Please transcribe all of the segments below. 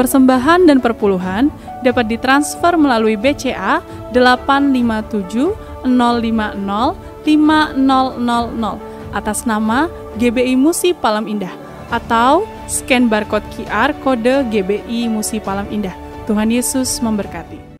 persembahan dan perpuluhan dapat ditransfer melalui BCA 857 050 5000 atas nama GBI Musi Palam Indah atau scan barcode QR kode GBI Musi Palam Indah. Tuhan Yesus memberkati.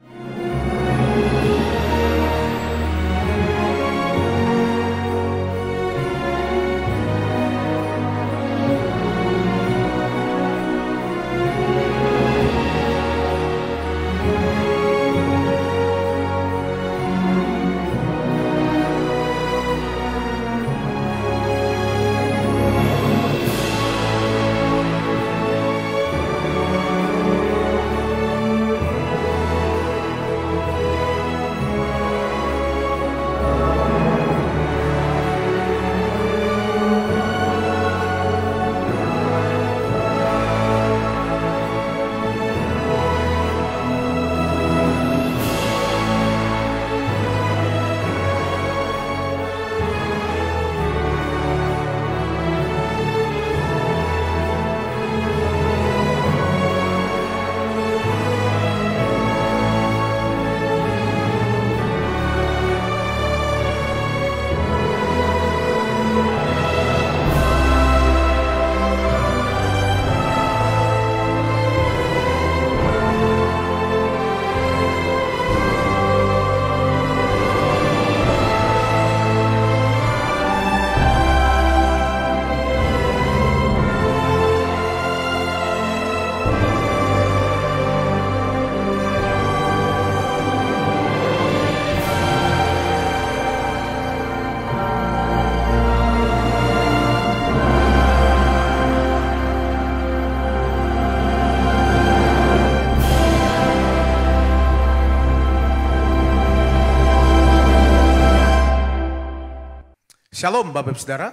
Shalom Bapak Ibu Saudara,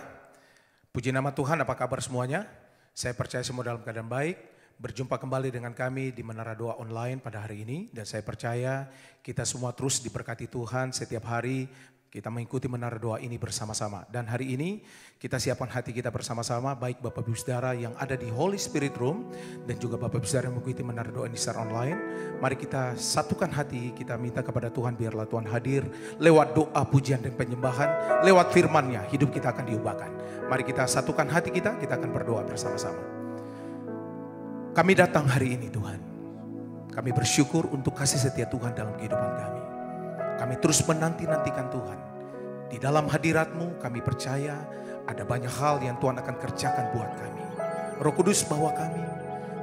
puji nama Tuhan, apa kabar semuanya? Saya percaya semua dalam keadaan baik. Berjumpa kembali dengan kami di Menara Doa Online pada hari ini. Dan saya percaya kita semua terus diberkati Tuhan setiap hari. Kita mengikuti Menara Doa ini bersama-sama. Dan hari ini kita siapkan hati kita bersama-sama, baik Bapak Ibu Saudara yang ada di Holy Spirit Room dan juga Bapak Ibu Saudara yang mengikuti Menara Doa ini secara online. Mari kita satukan hati, kita minta kepada Tuhan biarlah Tuhan hadir lewat doa, pujian dan penyembahan, lewat firman-Nya hidup kita akan diubahkan. Mari kita satukan hati kita akan berdoa bersama-sama. Kami datang hari ini Tuhan. Kami bersyukur untuk kasih setia Tuhan dalam kehidupan kami. Kami terus menanti-nantikan Tuhan. Di dalam hadirat-Mu kami percaya ada banyak hal yang Tuhan akan kerjakan buat kami. Roh Kudus bawa kami.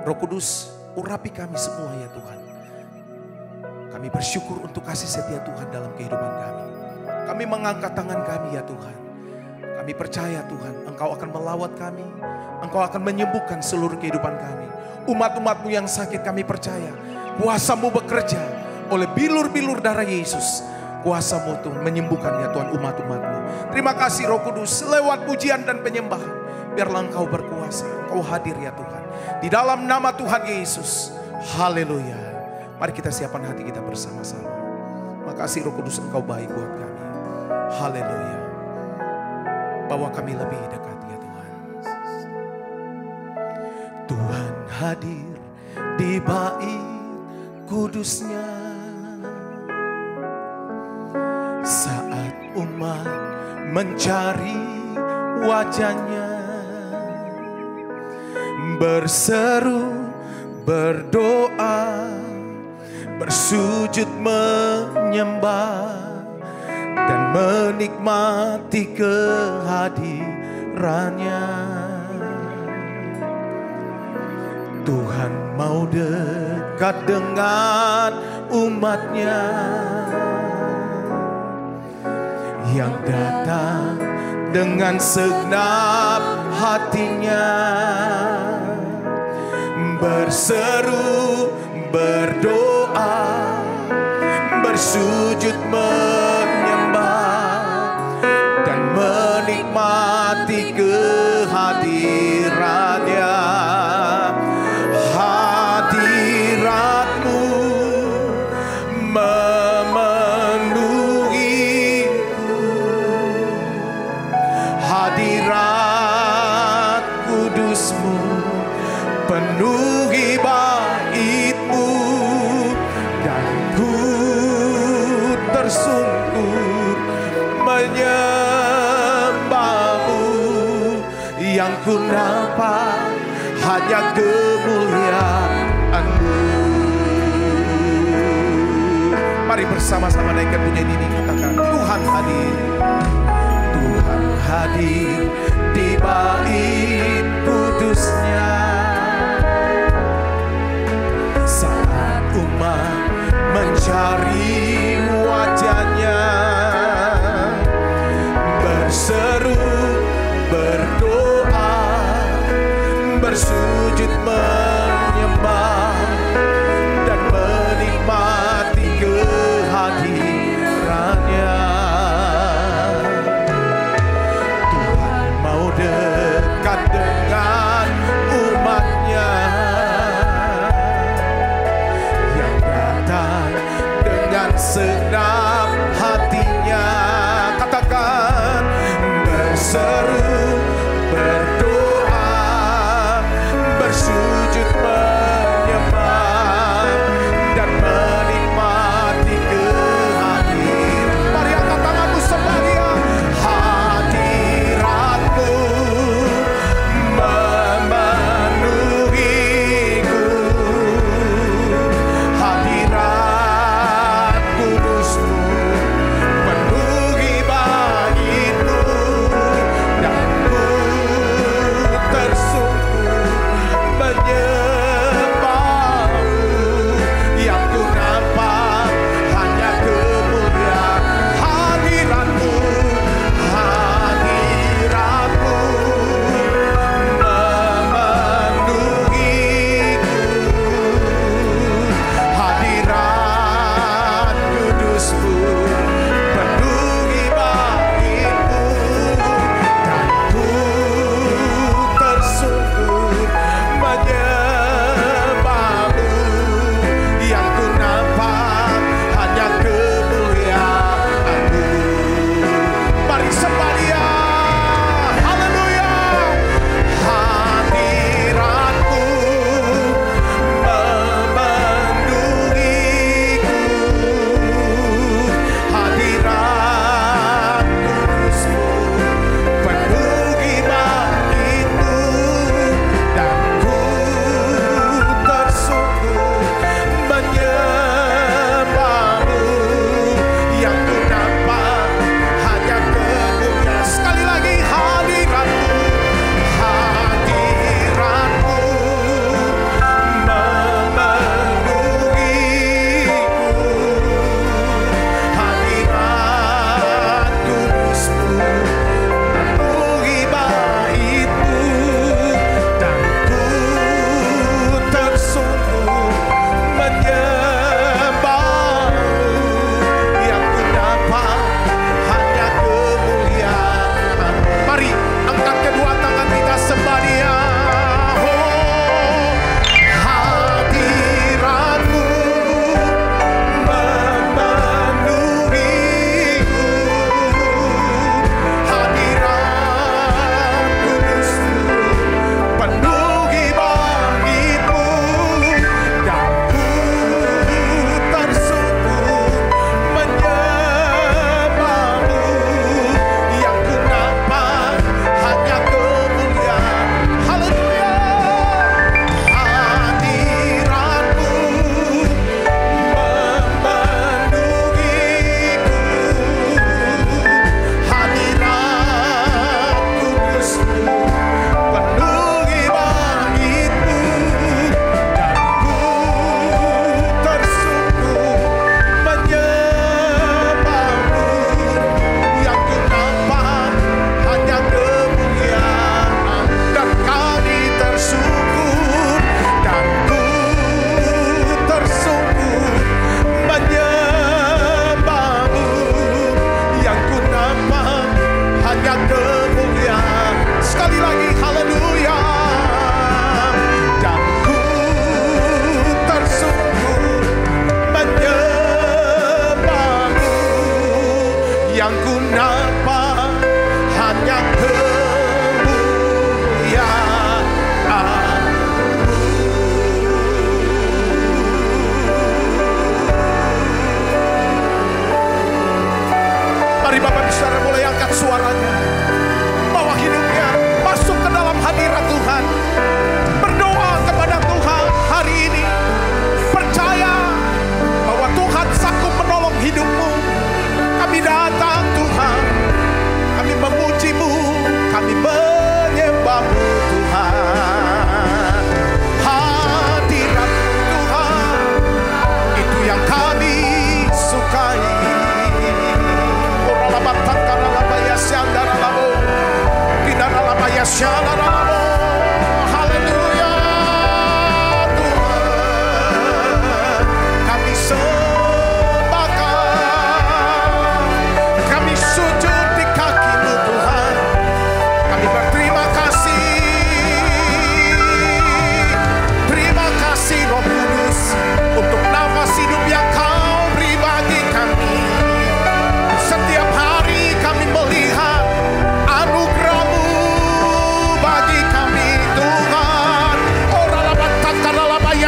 Roh Kudus urapi kami semua ya Tuhan. Kami bersyukur untuk kasih setia Tuhan dalam kehidupan kami. Kami mengangkat tangan kami ya Tuhan. Kami percaya Tuhan Engkau akan melawat kami. Engkau akan menyembuhkan seluruh kehidupan kami. Umat-umat-Mu yang sakit kami percaya kuasa-Mu bekerja oleh bilur-bilur darah Yesus. Kuasa-Mu Tuhan menyembuhkan ya Tuhan umat-umat-Mu. Terima kasih Roh Kudus, lewat pujian dan penyembahan biarlah Engkau berkuasa, Engkau hadir ya Tuhan. Di dalam nama Tuhan Yesus. Haleluya. Mari kita siapkan hati kita bersama-sama. Makasih Roh Kudus, Engkau baik buat kami. Haleluya. Bawa kami lebih dekat ya Tuhan. Tuhan hadir di bait kudusnya. Saat umat mencari wajahnya, berseru, berdoa, bersujud menyembah, dan menikmati kehadirannya. Tuhan mau dekat dengan umatnya yang datang dengan segenap hatinya, berseru, berdoa, bersujud menyembah, dan menikmati kehadirannya. Hadirat-Mu memenuhiku, hadirat kudus-Mu penuhi bait menyembahmu, yang ku nampak hanya kemuliaan-Mu. Mari bersama-sama naikkan pujian ini, katakan Tuhan hadir. Tuhan hadir di bait kudusnya, saat umat mencari wajahnya, berseru, berdoa, bersujud menyembah dan menikmati kehadirannya. Tuhan mau dekat dengan umatnya yang datang dengan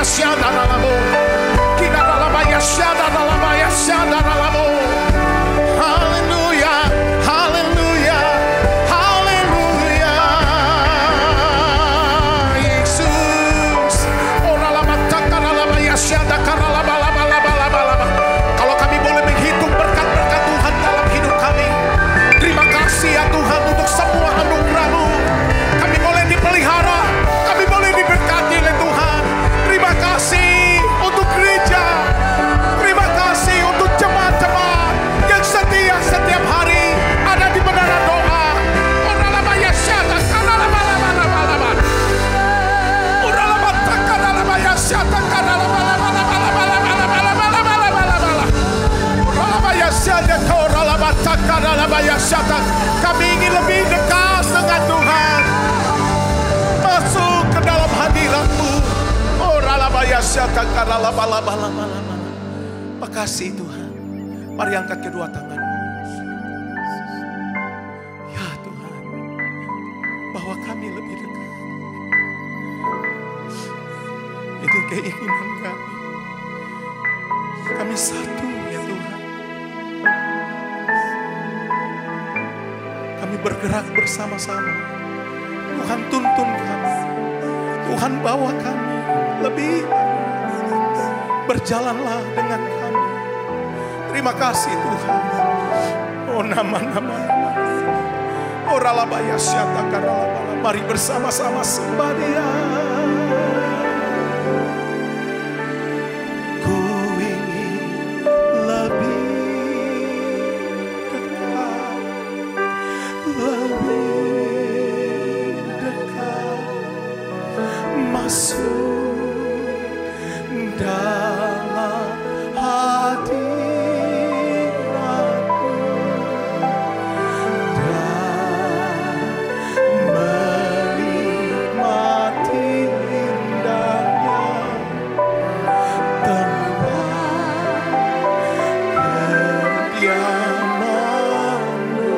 siadaralabo. Kidaralabaya siadaralabaya siadaralabo. Haleluya, haleluya, haleluya. Yesus. Oralamatakalalabaya siadakaralabalabalabalaba. Kalau kami boleh menghitung berkat-berkat Tuhan dalam hidup kami. Terima kasih ya Tuhan untuk semua anugerah-Mu. Kami boleh dipelihara, kami boleh diberkati oleh Tuhan. Terima kasih untuk gereja. Terima kasih untuk jemaat-jemaat yang setia setiap hari ada di menara doa. Oralabaya syata kanalabalabalaba. Oralabata kanalabaya syata kanalabalabalabalabalabalabalabalabalabala. Oralabaya syata koralabata kanalabaya syata. Kami ingin lebih dekat dengan Tuhan. Masuk ke dalam hadirat-Mu. Oralabaya syata kanalabalabalabalabalabala. Makasih Tuhan. Mari angkat kedua tanganmu. Ya Tuhan, bahwa kami lebih dekat. Ini keinginan kami. Kami satu ya Tuhan. Kami bergerak bersama-sama. Tuhan tuntun kami. Tuhan bawa kami lebih. Berjalanlah dengan kami. Terima kasih Tuhan. Oh nama-nama. Oh ralabaya syata karalabala. Mari bersama-sama sembah Dia. Ku ingin lebih dekat, lebih dekat, masuk dalam hadirat-Mu dan menikmati indahnya tempat kediaman-Mu.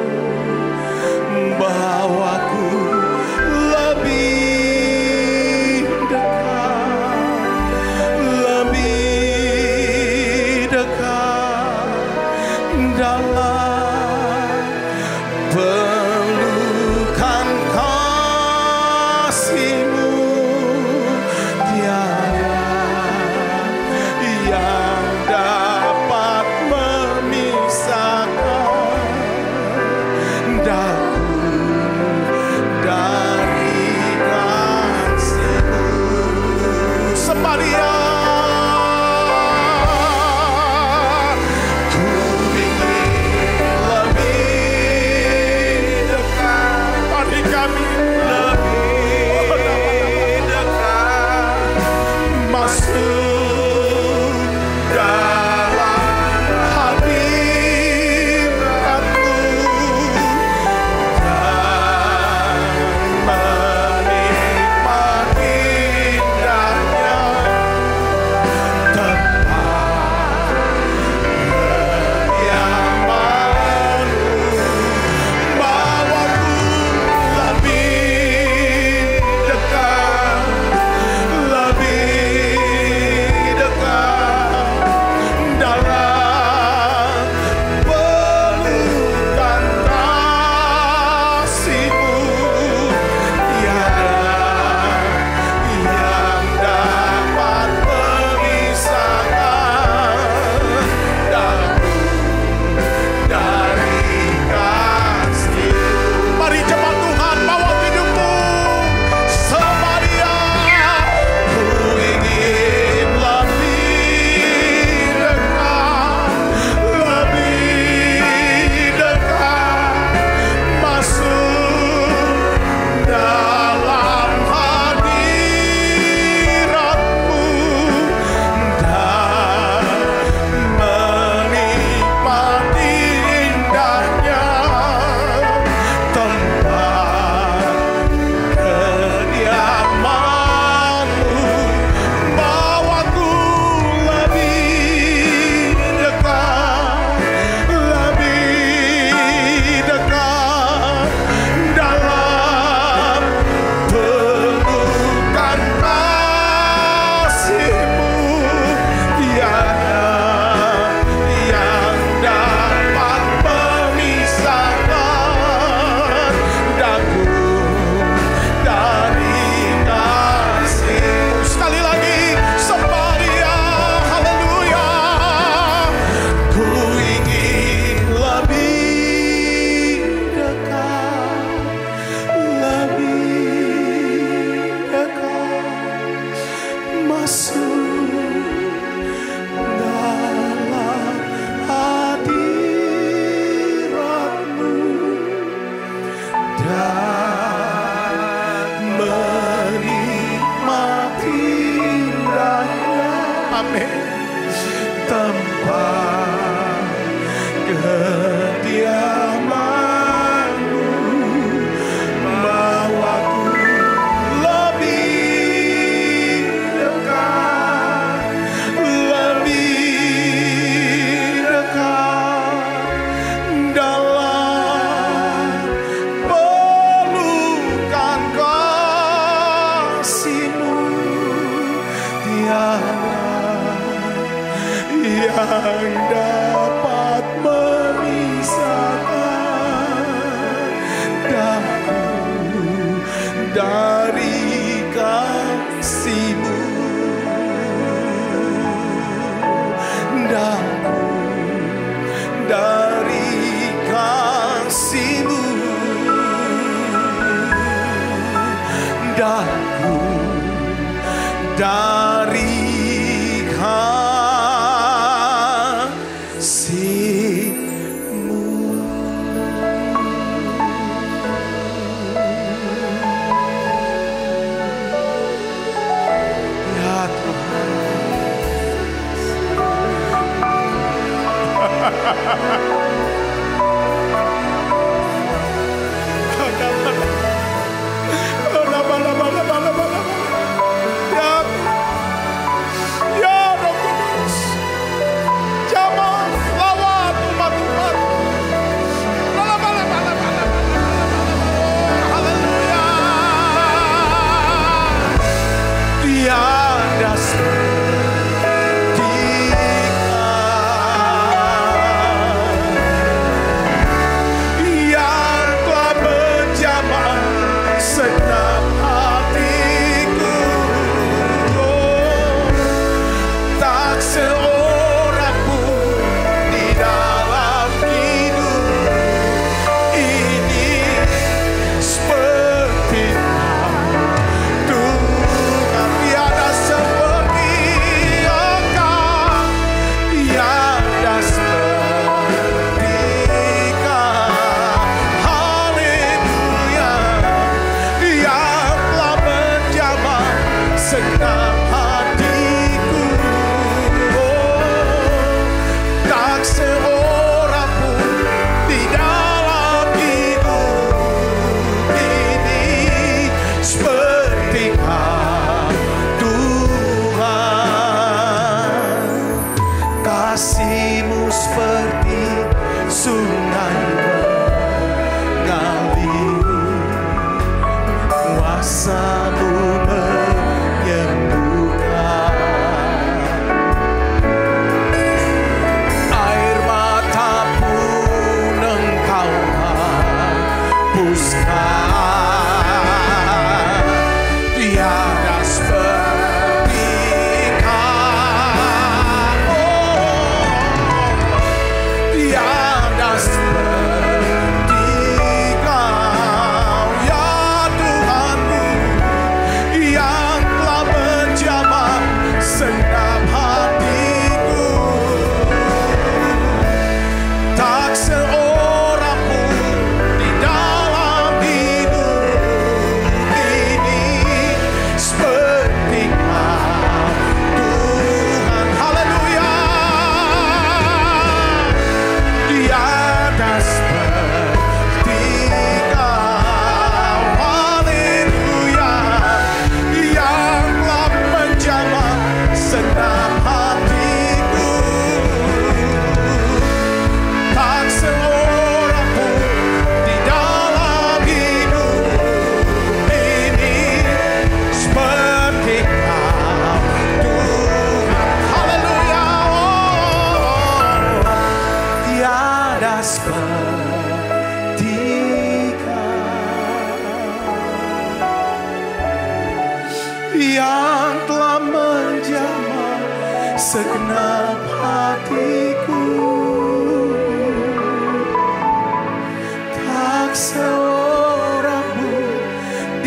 Bawaku lebih dekat dalam pelukan kasih-Mu. Tiada yang dapat memisahkan daku dari kasih-Mu. Sembah Dia.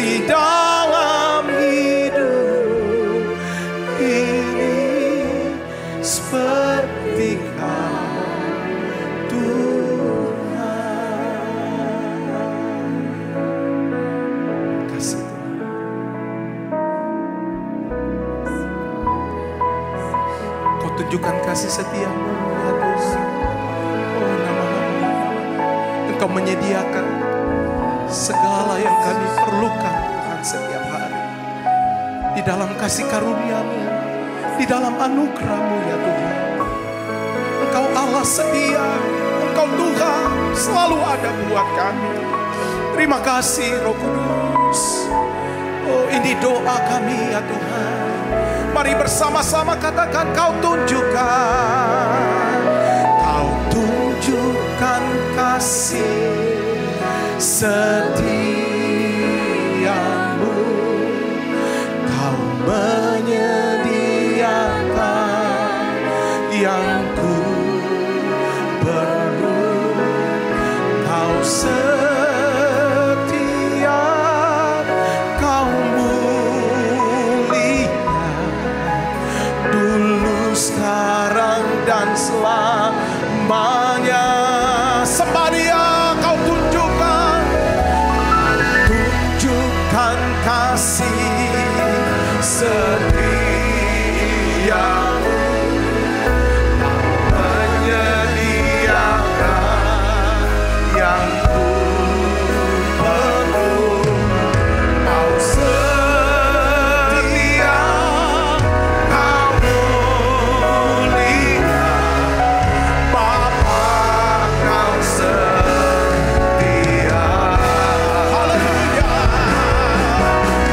Di dalam hidup seperti Kau Tuhan. Kasih Tuhan. Kau tunjukkan kasih setiamu ya Tuhan. Oh nama-Mu, Engkau menyediakan segala yang kami perlukan Tuhan setiap hari. Di dalam kasih karunia-Mu, di dalam anugerah-Mu ya Tuhan. Engkau Allah setia, Engkau Tuhan selalu ada buat kami. Terima kasih Roh Kudus. Oh ini doa kami ya Tuhan. Mari bersama-sama katakan, Kau tunjukkan, Kau tunjukkan kasih setiamu. Kau menyediakan yang ku perlu. Kau setia, Kau mulia, dulu, sekarang, dan selamanya. Sembah Dia, Kau tunjukkan, tunjukkan kasih setiamu. Menyediakan yang ku perlu. Kau setia, Kau mulia, Bapa, Kau setia. Haleluya.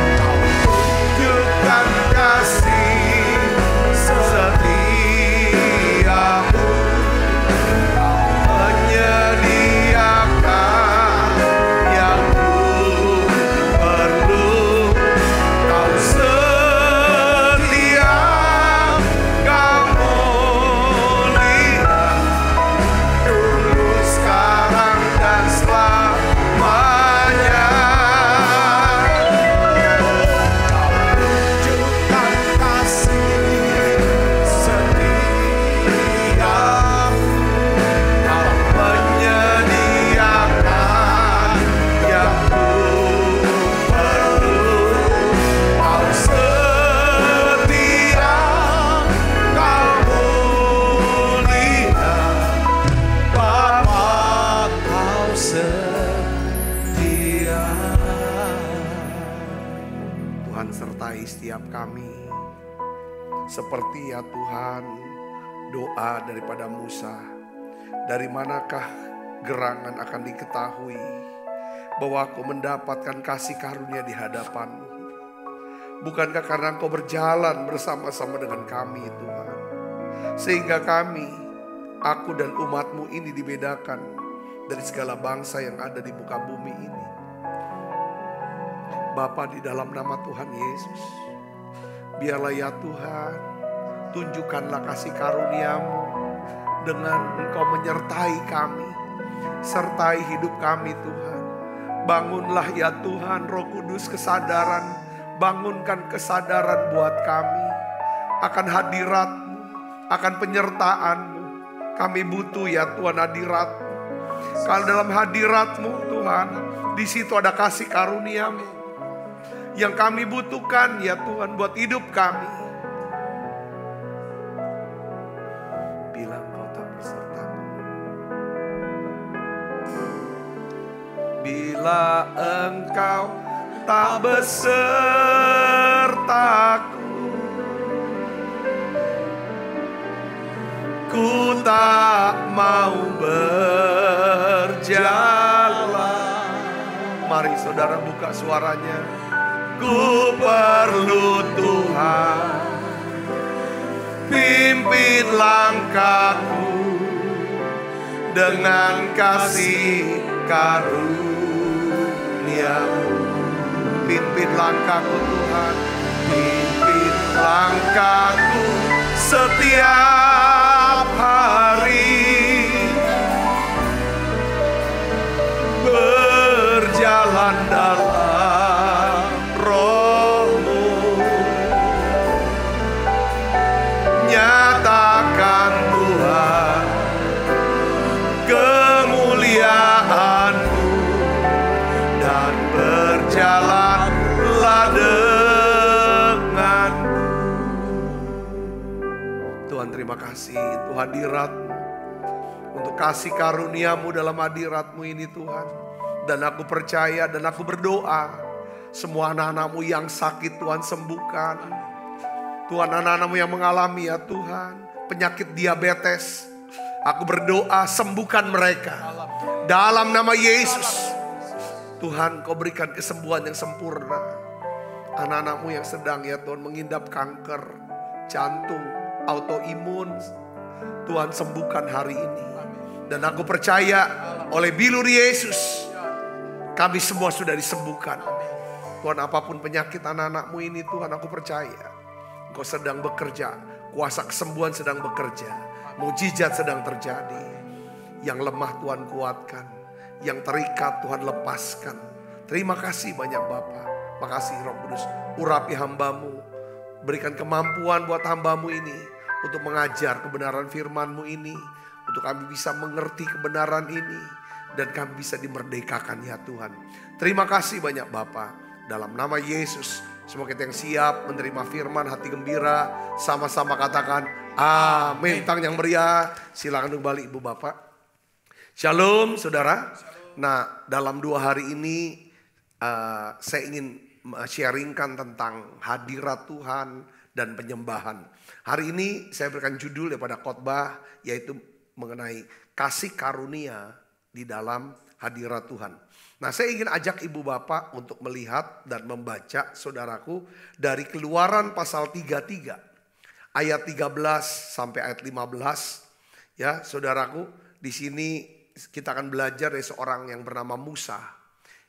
Kau tunjukkan kasih setiamu. Kau menyediakan yang ku perlu. Kau setia, Kau mulia, dulu, sekarang, dan selamanya. Kau tunjukkan kasih setiamu. Kau menyediakan yang ku perlu. Kau setia, Kau mulia, Bapa, Kau setia. Tuhan sertai setiap kami. Seperti ya Tuhan, doa daripada Musa. Dari manakah gerangan akan diketahui bahwa aku mendapatkan kasih karunia di hadapan-Mu? Bukankah karena Engkau berjalan bersama-sama dengan kami Tuhan, sehingga kami, aku dan umat-Mu ini dibedakan dari segala bangsa yang ada di muka bumi ini. Bapa, di dalam nama Tuhan Yesus, biarlah ya Tuhan, tunjukkanlah kasih karunia-Mu dengan Engkau menyertai kami, sertai hidup kami Tuhan. Bangunlah ya Tuhan, Roh Kudus, kesadaran, bangunkan kesadaran buat kami akan hadirat-Mu, akan penyertaan-Mu. Kami butuh ya Tuhan hadirat-Mu. Kalau dalam hadirat-Mu Tuhan, di situ ada kasih karunia-Mu yang kami butuhkan ya Tuhan buat hidup kami. Bila Engkau tak berserta-Mu, bila Engkau tak besertaku, ku tak mau berjalan. Mari saudara buka suaranya. Ku perlu Tuhan, pimpin langkahku dengan kasih karunia-Mu. Pimpin langkahku Tuhan, pimpin langkahku setiap hari. Berjalan dalam Roh-Mu, nyatakan terima kasih untuk hadirat-Mu, untuk kasih karunia-Mu dalam hadirat-Mu ini Tuhan. Dan aku percaya dan aku berdoa, semua anak-anak-Mu yang sakit Tuhan sembuhkan. Tuhan, anak-anak-Mu yang mengalami ya Tuhan penyakit diabetes, aku berdoa sembuhkan mereka dalam nama Yesus. Tuhan, Kau berikan kesembuhan yang sempurna. Anak-anak-Mu yang sedang ya Tuhan mengidap kanker, jantung, autoimun, Tuhan sembuhkan hari ini. Dan aku percaya oleh bilur Yesus kami semua sudah disembuhkan. Tuhan, apapun penyakit anak-anak-Mu ini Tuhan, aku percaya Engkau sedang bekerja. Kuasa kesembuhan sedang bekerja. Mujizat sedang terjadi. Yang lemah Tuhan kuatkan. Yang terikat Tuhan lepaskan. Terima kasih banyak Bapa. Makasih Roh Kudus. Urapi hamba-Mu. Berikan kemampuan buat hamba-Mu ini. Untuk mengajar kebenaran firman-Mu ini. Untuk kami bisa mengerti kebenaran ini. Dan kami bisa dimerdekakan ya Tuhan. Terima kasih banyak Bapa. Dalam nama Yesus. Semua kita yang siap menerima firman, hati gembira, sama-sama katakan amin. Tang yang meriah, silakan kembali Ibu Bapak. Shalom saudara. Nah, dalam 2 hari ini saya ingin sharingkan tentang hadirat Tuhan dan penyembahan. Hari ini saya berikan judul daripada khotbah, yaitu mengenai kasih karunia di dalam hadirat Tuhan. Nah, saya ingin ajak Ibu Bapak untuk melihat dan membaca saudaraku dari Keluaran pasal 33 ayat 13 sampai ayat 15. Ya, saudaraku, di sini kita akan belajar dari seorang yang bernama Musa.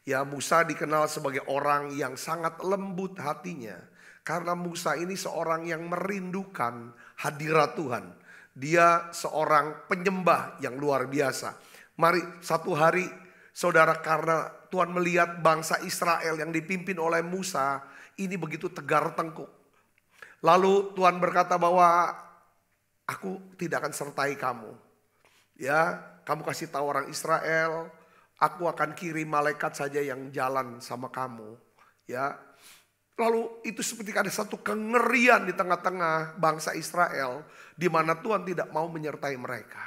Ya, Musa dikenal sebagai orang yang sangat lembut hatinya karena Musa ini seorang yang merindukan hadirat Tuhan. Dia seorang penyembah yang luar biasa. Mari satu hari saudara, karena Tuhan melihat bangsa Israel yang dipimpin oleh Musa ini begitu tegar tengkuk. Lalu Tuhan berkata bahwa aku tidak akan sertai kamu. Ya, kamu kasih tahu orang Israel, aku akan kirim malaikat saja yang jalan sama kamu. Ya. Lalu itu seperti ada satu kengerian di tengah-tengah bangsa Israel di mana Tuhan tidak mau menyertai mereka.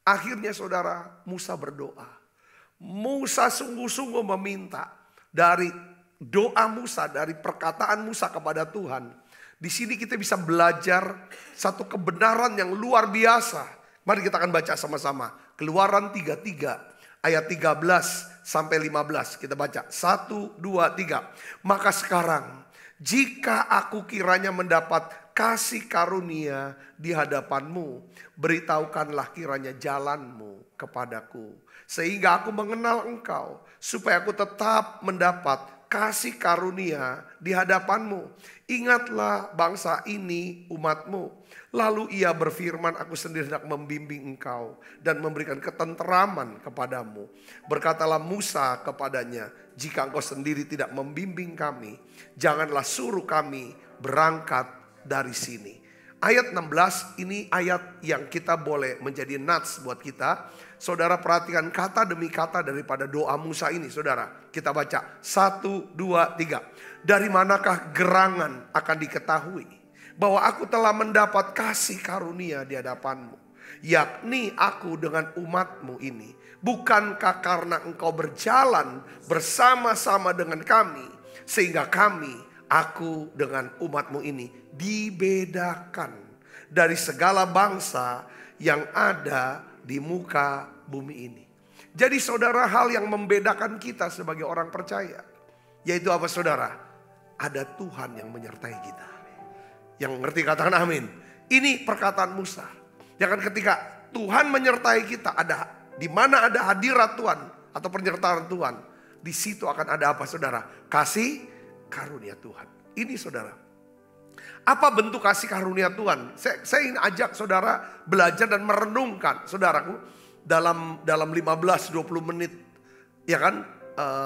Akhirnya saudara, Musa berdoa. Musa sungguh-sungguh meminta dari doa Musa, dari perkataan Musa kepada Tuhan. Di sini kita bisa belajar satu kebenaran yang luar biasa. Mari kita akan baca sama-sama. Keluaran 33 ayat 13 sampai 15. Kita baca 1, 2, 3. Maka sekarang jika aku kiranya mendapat kasih karunia di hadapanmu, beritahukanlah kiranya jalanmu kepadaku. Sehingga aku mengenal engkau, supaya aku tetap mendapat kasih karunia di hadapanmu. Ingatlah bangsa ini umatmu. Lalu ia berfirman, aku sendiri hendak membimbing engkau dan memberikan ketenteraman kepadamu. Berkatalah Musa kepadanya, jika engkau sendiri tidak membimbing kami, janganlah suruh kami berangkat dari sini. Ayat 16 ini ayat yang kita boleh menjadi nats buat kita. Saudara perhatikan kata demi kata daripada doa Musa ini saudara. Kita baca 1, 2, 3. Dari manakah gerangan akan diketahui bahwa aku telah mendapat kasih karunia di hadapanmu, yakni aku dengan umatmu ini. Bukankah karena engkau berjalan bersama-sama dengan kami, sehingga kami, aku dengan umatmu ini dibedakan dari segala bangsa yang ada di muka bumi ini. Jadi saudara, hal yang membedakan kita sebagai orang percaya, yaitu apa saudara? Ada Tuhan yang menyertai kita. Yang ngerti katakan amin. Ini perkataan Musa. Ya kan, ketika Tuhan menyertai kita, ada di mana ada hadirat Tuhan atau penyertaan Tuhan, di situ akan ada apa saudara? Kasih karunia Tuhan. Ini saudara. Apa bentuk kasih karunia Tuhan? Saya ingin ajak saudara belajar dan merenungkan saudaraku dalam 15-20 menit ya kan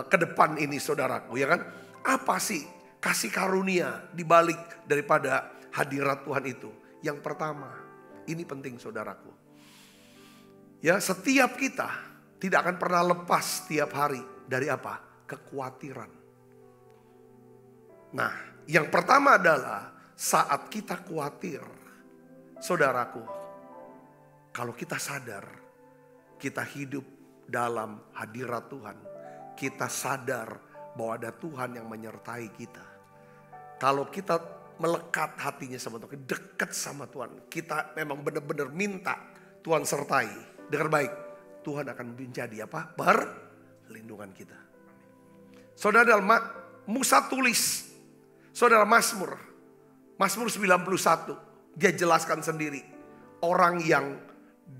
ke depan ini saudaraku ya kan. Apa sih kasih karunia di balik daripada hadirat Tuhan itu? Yang pertama, ini penting saudaraku. Ya, setiap kita tidak akan pernah lepas setiap hari dari apa? Kekhawatiran. Nah, yang pertama adalah saat kita khawatir, saudaraku, Kalau kita sadar, kita hidup dalam hadirat Tuhan. Kita sadar bahwa ada Tuhan yang menyertai kita. Kalau kita melekat hatinya sama Tuhan, dekat sama Tuhan, kita memang benar-benar minta Tuhan sertai. Dengar baik, Tuhan akan menjadi apa? Perlindungan kita. Saudara, Musa tulis, saudara, Mazmur 91, dia jelaskan sendiri. Orang yang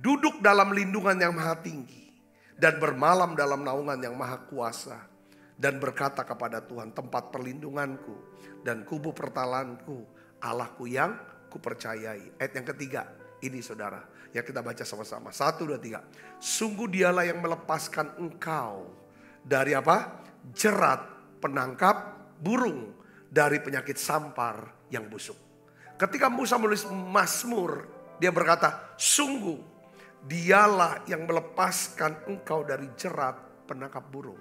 duduk dalam lindungan yang maha tinggi dan bermalam dalam naungan yang maha kuasa, dan berkata kepada Tuhan, tempat perlindunganku dan kubu pertalanku, Allahku yang kupercayai. Ayat yang ketiga, ini saudara, ya kita baca sama-sama. 1, 2, 3. Sungguh dialah yang melepaskan engkau dari apa? Jerat penangkap burung, dari penyakit sampar yang busuk. Ketika Musa menulis Mazmur, dia berkata, sungguh dialah yang melepaskan engkau dari jerat penangkap burung.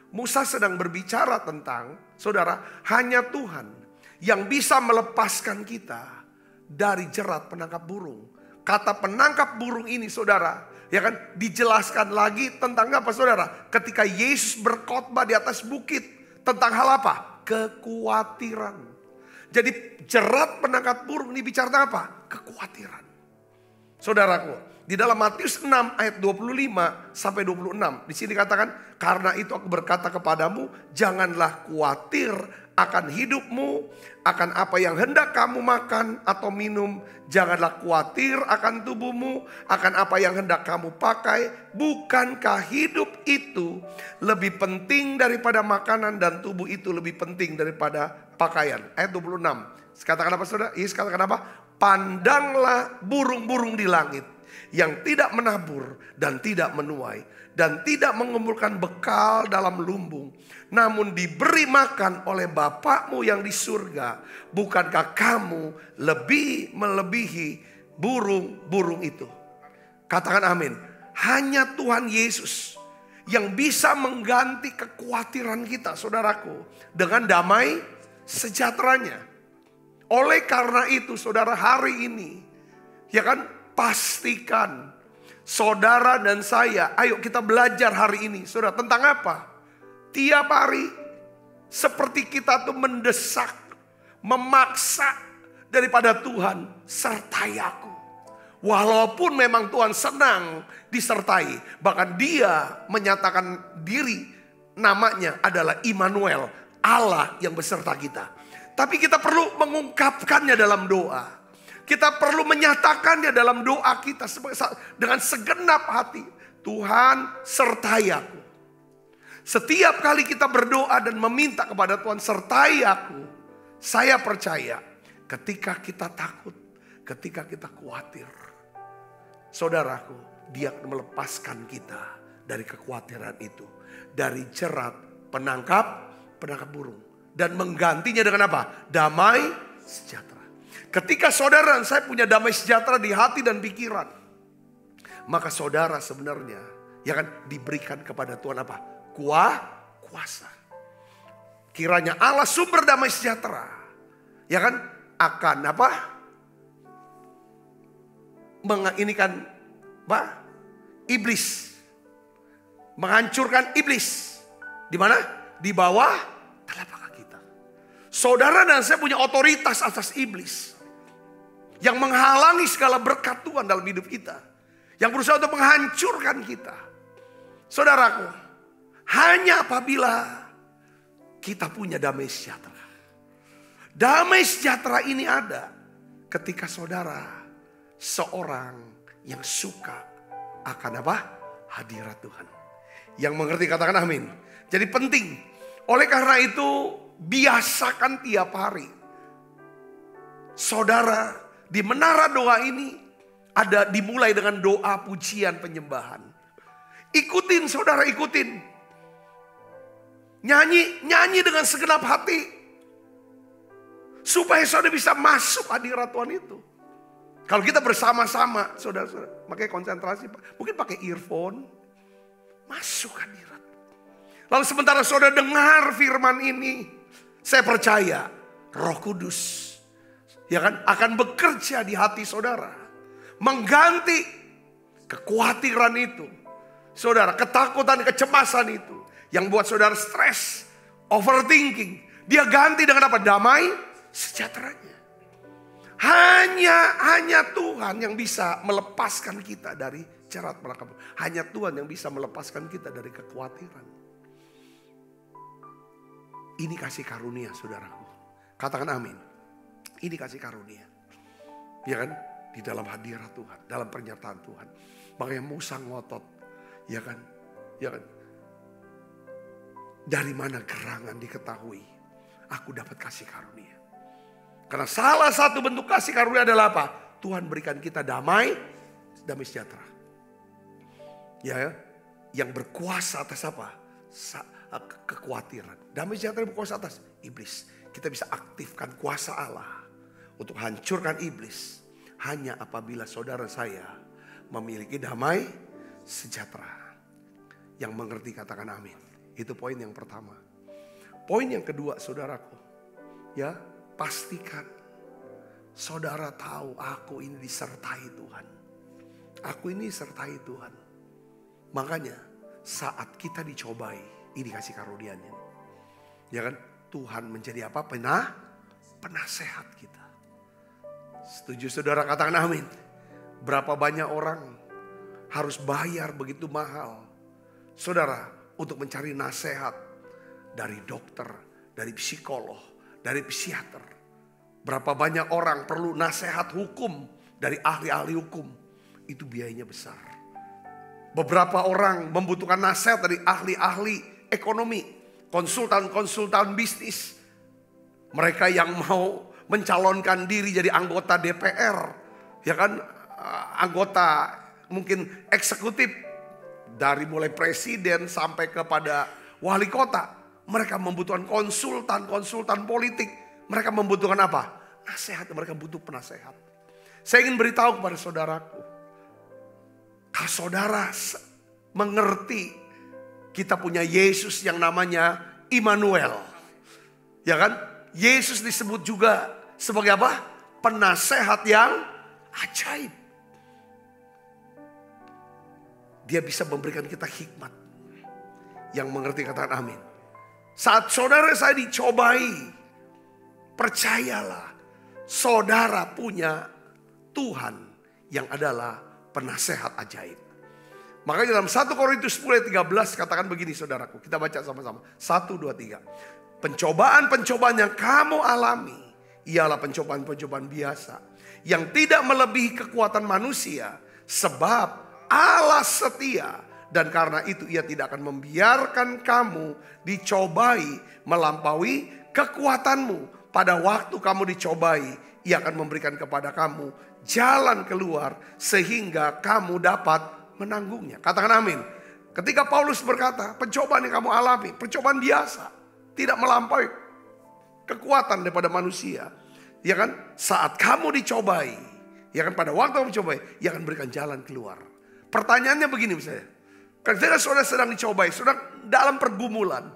Musa sedang berbicara tentang, saudara, hanya Tuhan yang bisa melepaskan kita dari jerat penangkap burung. Kata penangkap burung ini, saudara, ya kan, dijelaskan lagi tentang apa, saudara? Ketika Yesus berkhotbah di atas bukit, tentang hal apa? Kekhawatiran. Jadi jerat penangkap burung ini bicara tentang apa? Kekhawatiran. Saudaraku, di dalam Matius 6 ayat 25 sampai 26. Di sini katakan, karena itu aku berkata kepadamu, janganlah khawatir akan hidupmu, akan apa yang hendak kamu makan atau minum. Janganlah khawatir akan tubuhmu, akan apa yang hendak kamu pakai. Bukankah hidup itu lebih penting daripada makanan, dan tubuh itu lebih penting daripada pakaian. Ayat 26. Katakan apa, saudara? Yesus katakan apa? Pandanglah burung-burung di langit, yang tidak menabur dan tidak menuai dan tidak mengumpulkan bekal dalam lumbung, namun diberi makan oleh Bapakmu yang di surga. Bukankah kamu lebih melebihi burung-burung itu? Katakan amin. Hanya Tuhan Yesus yang bisa mengganti kekhawatiran kita, saudaraku, dengan damai sejahteranya. Oleh karena itu, saudara, hari ini, ya kan, pastikan saudara dan saya, ayo kita belajar hari ini, saudara, tentang apa? Tiap hari seperti kita tuh mendesak, memaksa daripada Tuhan, sertai aku. Walaupun memang Tuhan senang disertai, bahkan Dia menyatakan diri, namanya adalah Immanuel, Allah yang beserta kita. Tapi kita perlu mengungkapkannya dalam doa. Kita perlu menyatakannya dalam doa kita dengan segenap hati. Tuhan, sertai aku. Setiap kali kita berdoa dan meminta kepada Tuhan, sertai aku, saya percaya ketika kita takut, ketika kita khawatir, saudaraku, Dia akan melepaskan kita dari kekhawatiran itu, dari jerat penangkap burung. Dan menggantinya dengan apa? Damai sejahtera. Ketika saudara dan saya punya damai sejahtera di hati dan pikiran, maka saudara sebenarnya, ya kan, diberikan kepada Tuhan apa? Kuasa. Kiranya Allah sumber damai sejahtera, ya kan, akan apa? Menginikan apa? Iblis. Menghancurkan iblis. Di mana? Di bawah telapak. Saudara dan saya punya otoritas atas iblis yang menghalangi segala berkat Tuhan dalam hidup kita, yang berusaha untuk menghancurkan kita. Saudaraku, hanya apabila kita punya damai sejahtera. Damai sejahtera ini ada ketika saudara seorang yang suka akan apa? Hadirat Tuhan. Yang mengerti katakan amin. Jadi penting. Oleh karena itu, biasakan tiap hari. Saudara, di menara doa ini ada dimulai dengan doa pujian penyembahan. Ikutin, saudara, ikutin. Nyanyi dengan segenap hati. Supaya saudara bisa masuk hadirat Tuhan itu. Kalau kita bersama-sama, saudara, makanya konsentrasi, mungkin pakai earphone, masuk hadirat. Lalu sementara saudara dengar firman ini, saya percaya Roh Kudus, ya kan, akan bekerja di hati saudara, mengganti Kekhawatiran itu, saudara, ketakutan, kecemasan itu yang buat saudara stres, overthinking, dia ganti dengan apa? Damai sejahteranya. Hanya Tuhan yang bisa melepaskan kita dari jerat malapetaka. Hanya Tuhan yang bisa melepaskan kita dari kekhawatiran. Ini kasih karunia, saudaraku. Katakan amin. Ini kasih karunia. Ya kan? Di dalam hadirat Tuhan, dalam pernyataan Tuhan. Makanya Musa ngotot, ya kan? Ya kan? Dari mana gerangan diketahui? Aku dapat kasih karunia. Karena salah satu bentuk kasih karunia adalah apa? Tuhan berikan kita damai sejahtera. Ya, yang berkuasa atas apa? Kekhawatiran. Damai sejahtera berkuasa atas iblis. Kita bisa aktifkan kuasa Allah untuk hancurkan iblis. Hanya apabila saudara saya memiliki damai sejahtera. Yang mengerti katakan amin. Itu poin yang pertama. Poin yang kedua, saudaraku. Ya, pastikan saudara tahu aku ini disertai Tuhan. Aku ini disertai Tuhan. Makanya saat kita dicobai, ini kasih karunia-Nya. Ya kan? Tuhan menjadi apa? Penasehat kita. Setuju saudara, katakan amin. Berapa banyak orang harus bayar begitu mahal, saudara, untuk mencari nasihat dari dokter, dari psikolog, dari psikiater. Berapa banyak orang perlu nasihat hukum dari ahli-ahli hukum. Itu biayanya besar. Beberapa orang membutuhkan nasihat dari ahli-ahli ekonomi, konsultan-konsultan bisnis. Mereka yang mau mencalonkan diri jadi anggota DPR, ya kan, anggota mungkin eksekutif, dari mulai presiden sampai kepada wali kota. Mereka membutuhkan konsultan politik. Mereka membutuhkan apa? Nasihat, mereka butuh penasehat. Saya ingin beritahu kepada saudaraku, kalau saudara mengerti kita punya Yesus yang namanya Immanuel, ya kan? Yesus disebut juga sebagai apa? Penasehat yang ajaib. Dia bisa memberikan kita hikmat. Yang mengerti katakan amin. Saat saudara saya dicobai, percayalah, saudara punya Tuhan yang adalah penasehat ajaib. Makanya dalam 1 Korintus 10:13 katakan begini saudaraku. Kita baca sama-sama. 1, 2, 3. Pencobaan-pencobaan yang kamu alami ialah pencobaan-pencobaan biasa. Yang tidak melebihi kekuatan manusia. Sebab Allah setia. Dan karena itu ia tidak akan membiarkan kamu dicobai melampaui kekuatanmu. Pada waktu kamu dicobai, ia akan memberikan kepada kamu jalan keluar sehingga kamu dapat menanggungnya. Katakan amin. Ketika Paulus berkata, pencobaan yang kamu alami, percobaan biasa, tidak melampaui kekuatan daripada manusia. Ya kan? Saat kamu dicobai, ya kan, pada waktu kamu dicobai, ia akan berikan jalan keluar. Pertanyaannya begini misalnya, ketika saudara sedang dicobai, saudara dalam pergumulan,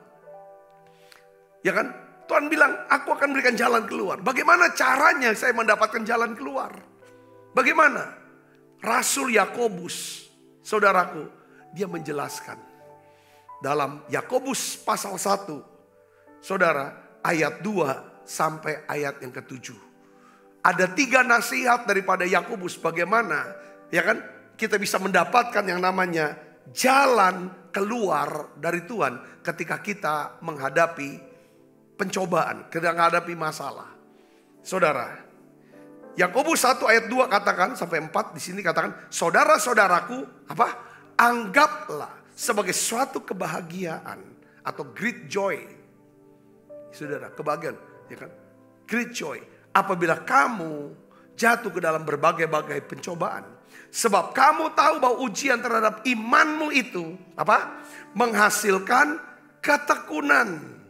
ya kan? Tuhan bilang, aku akan berikan jalan keluar. Bagaimana caranya saya mendapatkan jalan keluar? Bagaimana? Rasul Yakobus, saudaraku, dia menjelaskan. Dalam Yakobus pasal 1, saudara, ayat 2 sampai ayat yang ke-7. Ada 3 nasihat daripada Yakobus bagaimana, ya kan, kita bisa mendapatkan yang namanya jalan keluar dari Tuhan ketika kita menghadapi pencobaan, ketika menghadapi masalah. Saudara, Yakobus 1 ayat 2 katakan sampai 4 di sini katakan, saudara-saudaraku, apa? Anggaplah sebagai suatu kebahagiaan atau great joy. Saudara, kebahagiaan, ya kan? Great joy apabila kamu jatuh ke dalam berbagai-bagai pencobaan. Sebab kamu tahu bahwa ujian terhadap imanmu itu apa? Menghasilkan ketekunan.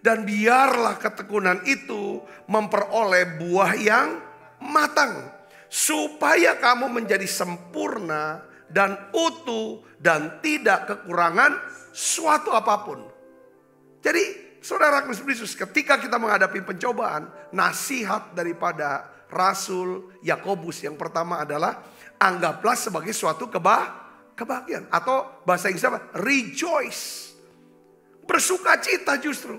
Dan biarlah ketekunan itu memperoleh buah yang matang. Supaya kamu menjadi sempurna dan utuh dan tidak kekurangan suatu apapun. Jadi saudara Kristus, ketika kita menghadapi pencobaan, nasihat daripada Rasul Yakobus yang pertama adalah anggaplah sebagai suatu kebahagiaan. Atau bahasa Inggris apa? Rejoice. Bersuka cita justru.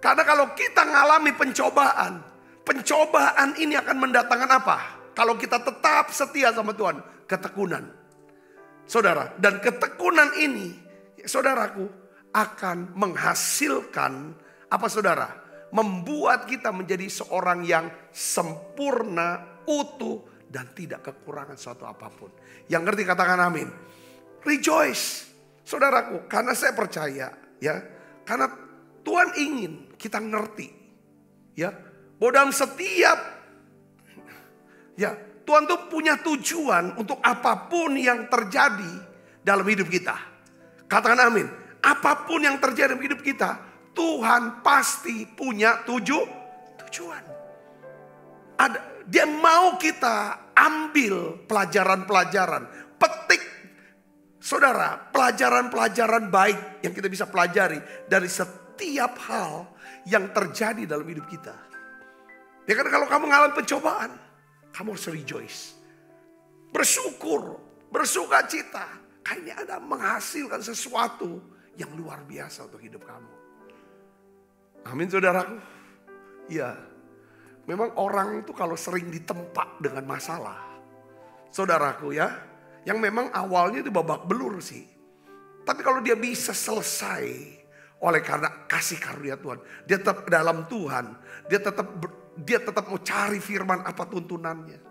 Karena kalau kita ngalami pencobaan, pencobaan ini akan mendatangkan apa? Kalau kita tetap setia sama Tuhan, ketekunan. Saudara, dan ketekunan ini, saudaraku, akan menghasilkan apa saudara? Membuat kita menjadi seorang yang sempurna, utuh, dan tidak kekurangan suatu apapun. Yang ngerti katakan amin. Rejoice, saudaraku, karena saya percaya, ya, karena Tuhan ingin kita ngerti, ya, bahwa dalam setiap, ya, Tuhan tuh punya tujuan untuk apapun yang terjadi dalam hidup kita. Katakan amin. Apapun yang terjadi dalam hidup kita, Tuhan pasti punya tujuan. Dia mau kita ambil pelajaran-pelajaran, petik, saudara, pelajaran-pelajaran baik yang kita bisa pelajari dari setiap hal yang terjadi dalam hidup kita. Ya kan, kalau kamu mengalami pencobaan, kamu harus rejoice, bersyukur, bersuka cita. Kayaknya ada menghasilkan sesuatu yang luar biasa untuk hidup kamu. Amin saudaraku. Ya, memang orang itu kalau sering ditempa dengan masalah, saudaraku ya, yang memang awalnya itu babak belur sih. Tapi kalau dia bisa selesai oleh karena kasih karunia Tuhan, dia tetap dalam Tuhan, dia tetap mau cari firman apa tuntunannya.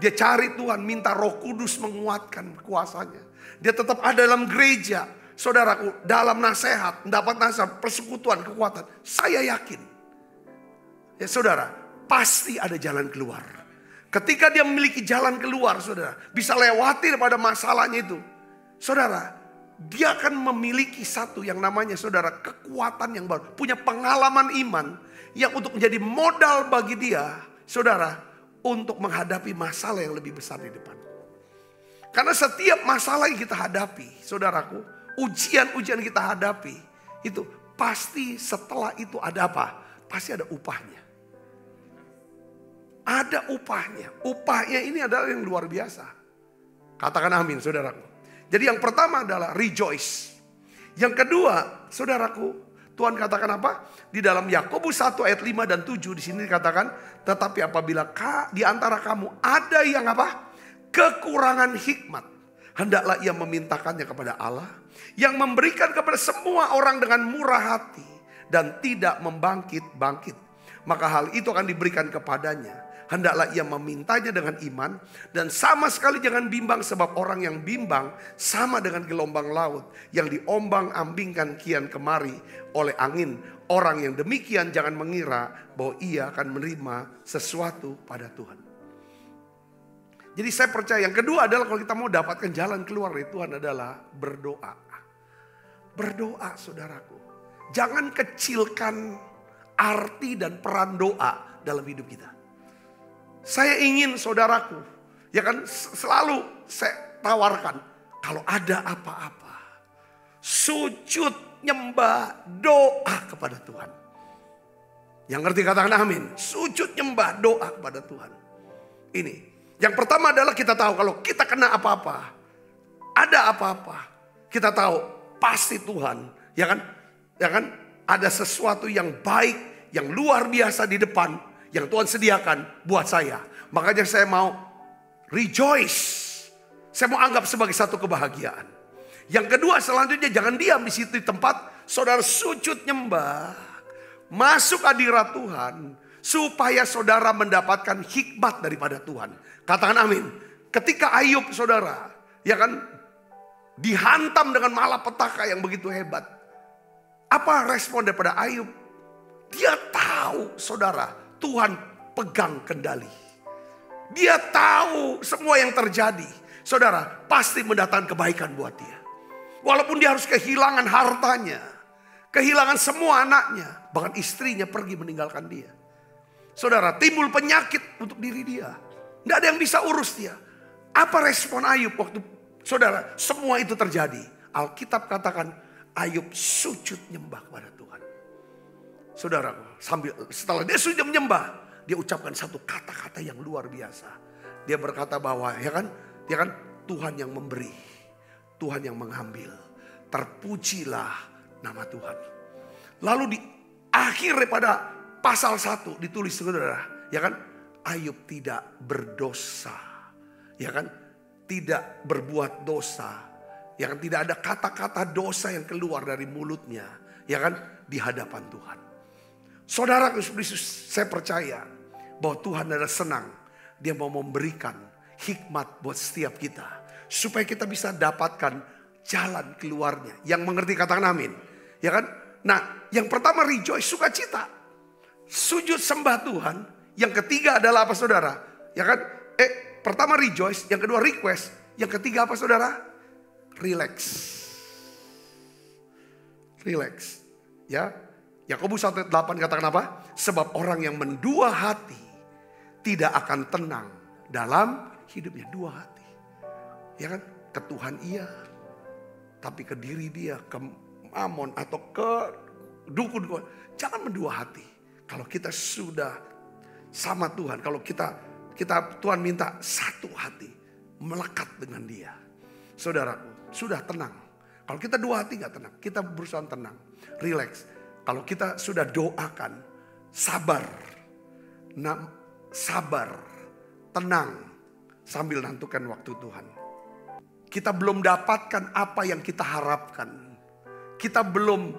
Dia cari Tuhan, minta Roh Kudus menguatkan kuasanya. Dia tetap ada dalam gereja, saudaraku, dalam nasihat, mendapat nasihat, persekutuan, kekuatan. Saya yakin, ya saudara, pasti ada jalan keluar. Ketika dia memiliki jalan keluar, saudara, bisa lewati daripada masalahnya itu, saudara, dia akan memiliki satu yang namanya, saudara, kekuatan yang baru. Punya pengalaman iman yang untuk menjadi modal bagi dia, saudara, untuk menghadapi masalah yang lebih besar di depan. Karena setiap masalah yang kita hadapi, saudaraku, ujian-ujian kita hadapi, itu pasti setelah itu ada apa? Pasti ada upahnya. Ada upahnya. Upahnya ini adalah yang luar biasa. Katakan amin, saudaraku. Jadi yang pertama adalah rejoice. Yang kedua, saudaraku, Tuhan katakan apa? Di dalam Yakobus 1 ayat 5 dan 7 di sini dikatakan, tetapi apabila di antara kamu ada yang apa? Kekurangan hikmat, hendaklah ia memintakannya kepada Allah yang memberikan kepada semua orang dengan murah hati dan tidak membangkit-bangkit. Maka hal itu akan diberikan kepadanya. Hendaklah ia memintanya dengan iman dan sama sekali jangan bimbang, sebab orang yang bimbang sama dengan gelombang laut yang diombang-ambingkan kian kemari oleh angin. Orang yang demikian jangan mengira bahwa ia akan menerima sesuatu pada Tuhan. Jadi saya percaya yang kedua adalah kalau kita mau dapatkan jalan keluar dari Tuhan adalah berdoa. Berdoa saudaraku. Jangan kecilkan arti dan peran doa dalam hidup kita. Saya ingin saudaraku, ya kan, selalu saya tawarkan, kalau ada apa-apa, sujud, nyembah, doa kepada Tuhan. Yang ngerti katakan amin. Sujud, nyembah, doa kepada Tuhan. Ini, yang pertama adalah kita tahu kalau kita kena apa-apa, ada apa-apa, kita tahu pasti Tuhan, ya kan, ada sesuatu yang baik, yang luar biasa di depan, yang Tuhan sediakan buat saya. Makanya saya mau rejoice. Saya mau anggap sebagai satu kebahagiaan. Yang kedua, selanjutnya jangan diam di situ di tempat. Saudara sujud nyembah. Masuk hadirat Tuhan. Supaya saudara mendapatkan hikmat daripada Tuhan. Katakan amin. Ketika Ayub saudara, ya kan, dihantam dengan malapetaka yang begitu hebat. Apa respon daripada Ayub? Dia tahu saudara, Tuhan pegang kendali. Dia tahu semua yang terjadi. Saudara, pasti mendatangkan kebaikan buat dia. Walaupun dia harus kehilangan hartanya, kehilangan semua anaknya, bahkan istrinya pergi meninggalkan dia. Saudara, timbul penyakit untuk diri dia. Tidak ada yang bisa urus dia. Apa respon Ayub waktu saudara semua itu terjadi? Alkitab katakan Ayub sujud nyembah kepada Tuhan. Saudara, setelah dia sujud menyembah, dia ucapkan satu kata-kata yang luar biasa. Dia berkata bahwa ya kan Tuhan yang memberi, Tuhan yang mengambil. Terpujilah nama Tuhan. Lalu di akhir daripada pasal 1 ditulis saudara, ya kan? Ayub tidak berdosa, ya kan? Tidak berbuat dosa, ya kan? Tidak ada kata-kata dosa yang keluar dari mulutnya, ya kan? Di hadapan Tuhan. Saudara Yesus, saya percaya bahwa Tuhan adalah senang. Dia mau memberikan hikmat buat setiap kita, supaya kita bisa dapatkan jalan keluarnya. Yang mengerti katakan amin, ya kan? Nah, yang pertama rejoice, sukacita, sujud sembah Tuhan. Yang ketiga adalah apa saudara? Ya kan? Pertama rejoice, yang kedua request, yang ketiga apa saudara? Relax. Relax. Ya. Yakobus 1:8 katakan apa? Sebab orang yang mendua hati tidak akan tenang dalam hidupnya. Dua hati. Ya kan? Ke Tuhan iya, tapi ke diri dia, ke Amon atau ke dukun. Jangan mendua hati. Kalau kita sudah sama Tuhan, kalau kita Tuhan minta satu hati, melekat dengan dia. Saudaraku, sudah tenang. Kalau kita dua hati gak tenang, kita berusaha tenang, relax. Kalau kita sudah doakan, sabar, tenang, sambil nantikan waktu Tuhan. Kita belum dapatkan apa yang kita harapkan. Kita belum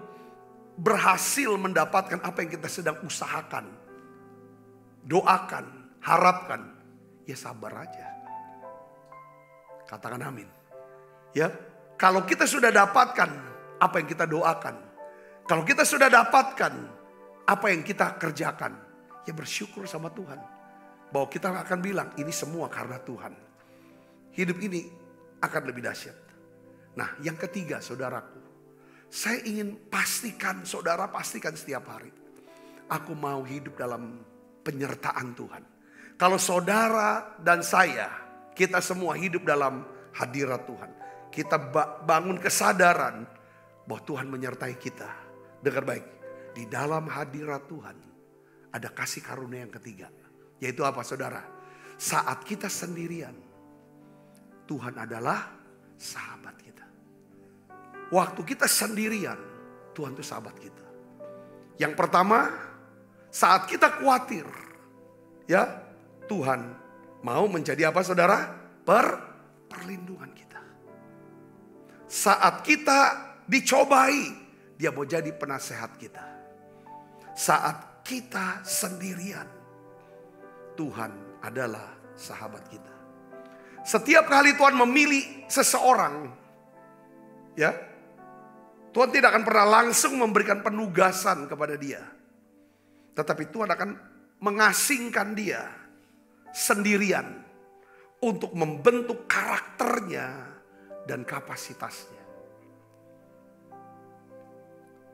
berhasil mendapatkan apa yang kita sedang usahakan. Doakan, harapkan, ya sabar aja. Katakan amin. Ya, kalau kita sudah dapatkan apa yang kita doakan, kalau kita sudah dapatkan apa yang kita kerjakan, ya bersyukur sama Tuhan. Bahwa kita akan bilang ini semua karena Tuhan. Hidup ini akan lebih dahsyat. Nah, yang ketiga saudaraku, saya ingin pastikan, saudara pastikan setiap hari, aku mau hidup dalam penyertaan Tuhan. Kalau saudara dan saya, kita semua hidup dalam hadirat Tuhan. Kita bangun kesadaran bahwa Tuhan menyertai kita. Dengar baik, di dalam hadirat Tuhan ada kasih karunia yang ketiga. Yaitu apa saudara? Saat kita sendirian, Tuhan adalah sahabat kita. Waktu kita sendirian, Tuhan itu sahabat kita. Yang pertama, saat kita khawatir, ya Tuhan mau menjadi apa saudara? Perlindungan kita. Saat kita dicobai, dia mau jadi penasehat kita. Saat kita sendirian, Tuhan adalah sahabat kita. Setiap kali Tuhan memilih seseorang, ya, Tuhan tidak akan pernah langsung memberikan penugasan kepada dia. Tetapi Tuhan akan mengasingkan dia sendirian untuk membentuk karakternya dan kapasitasnya.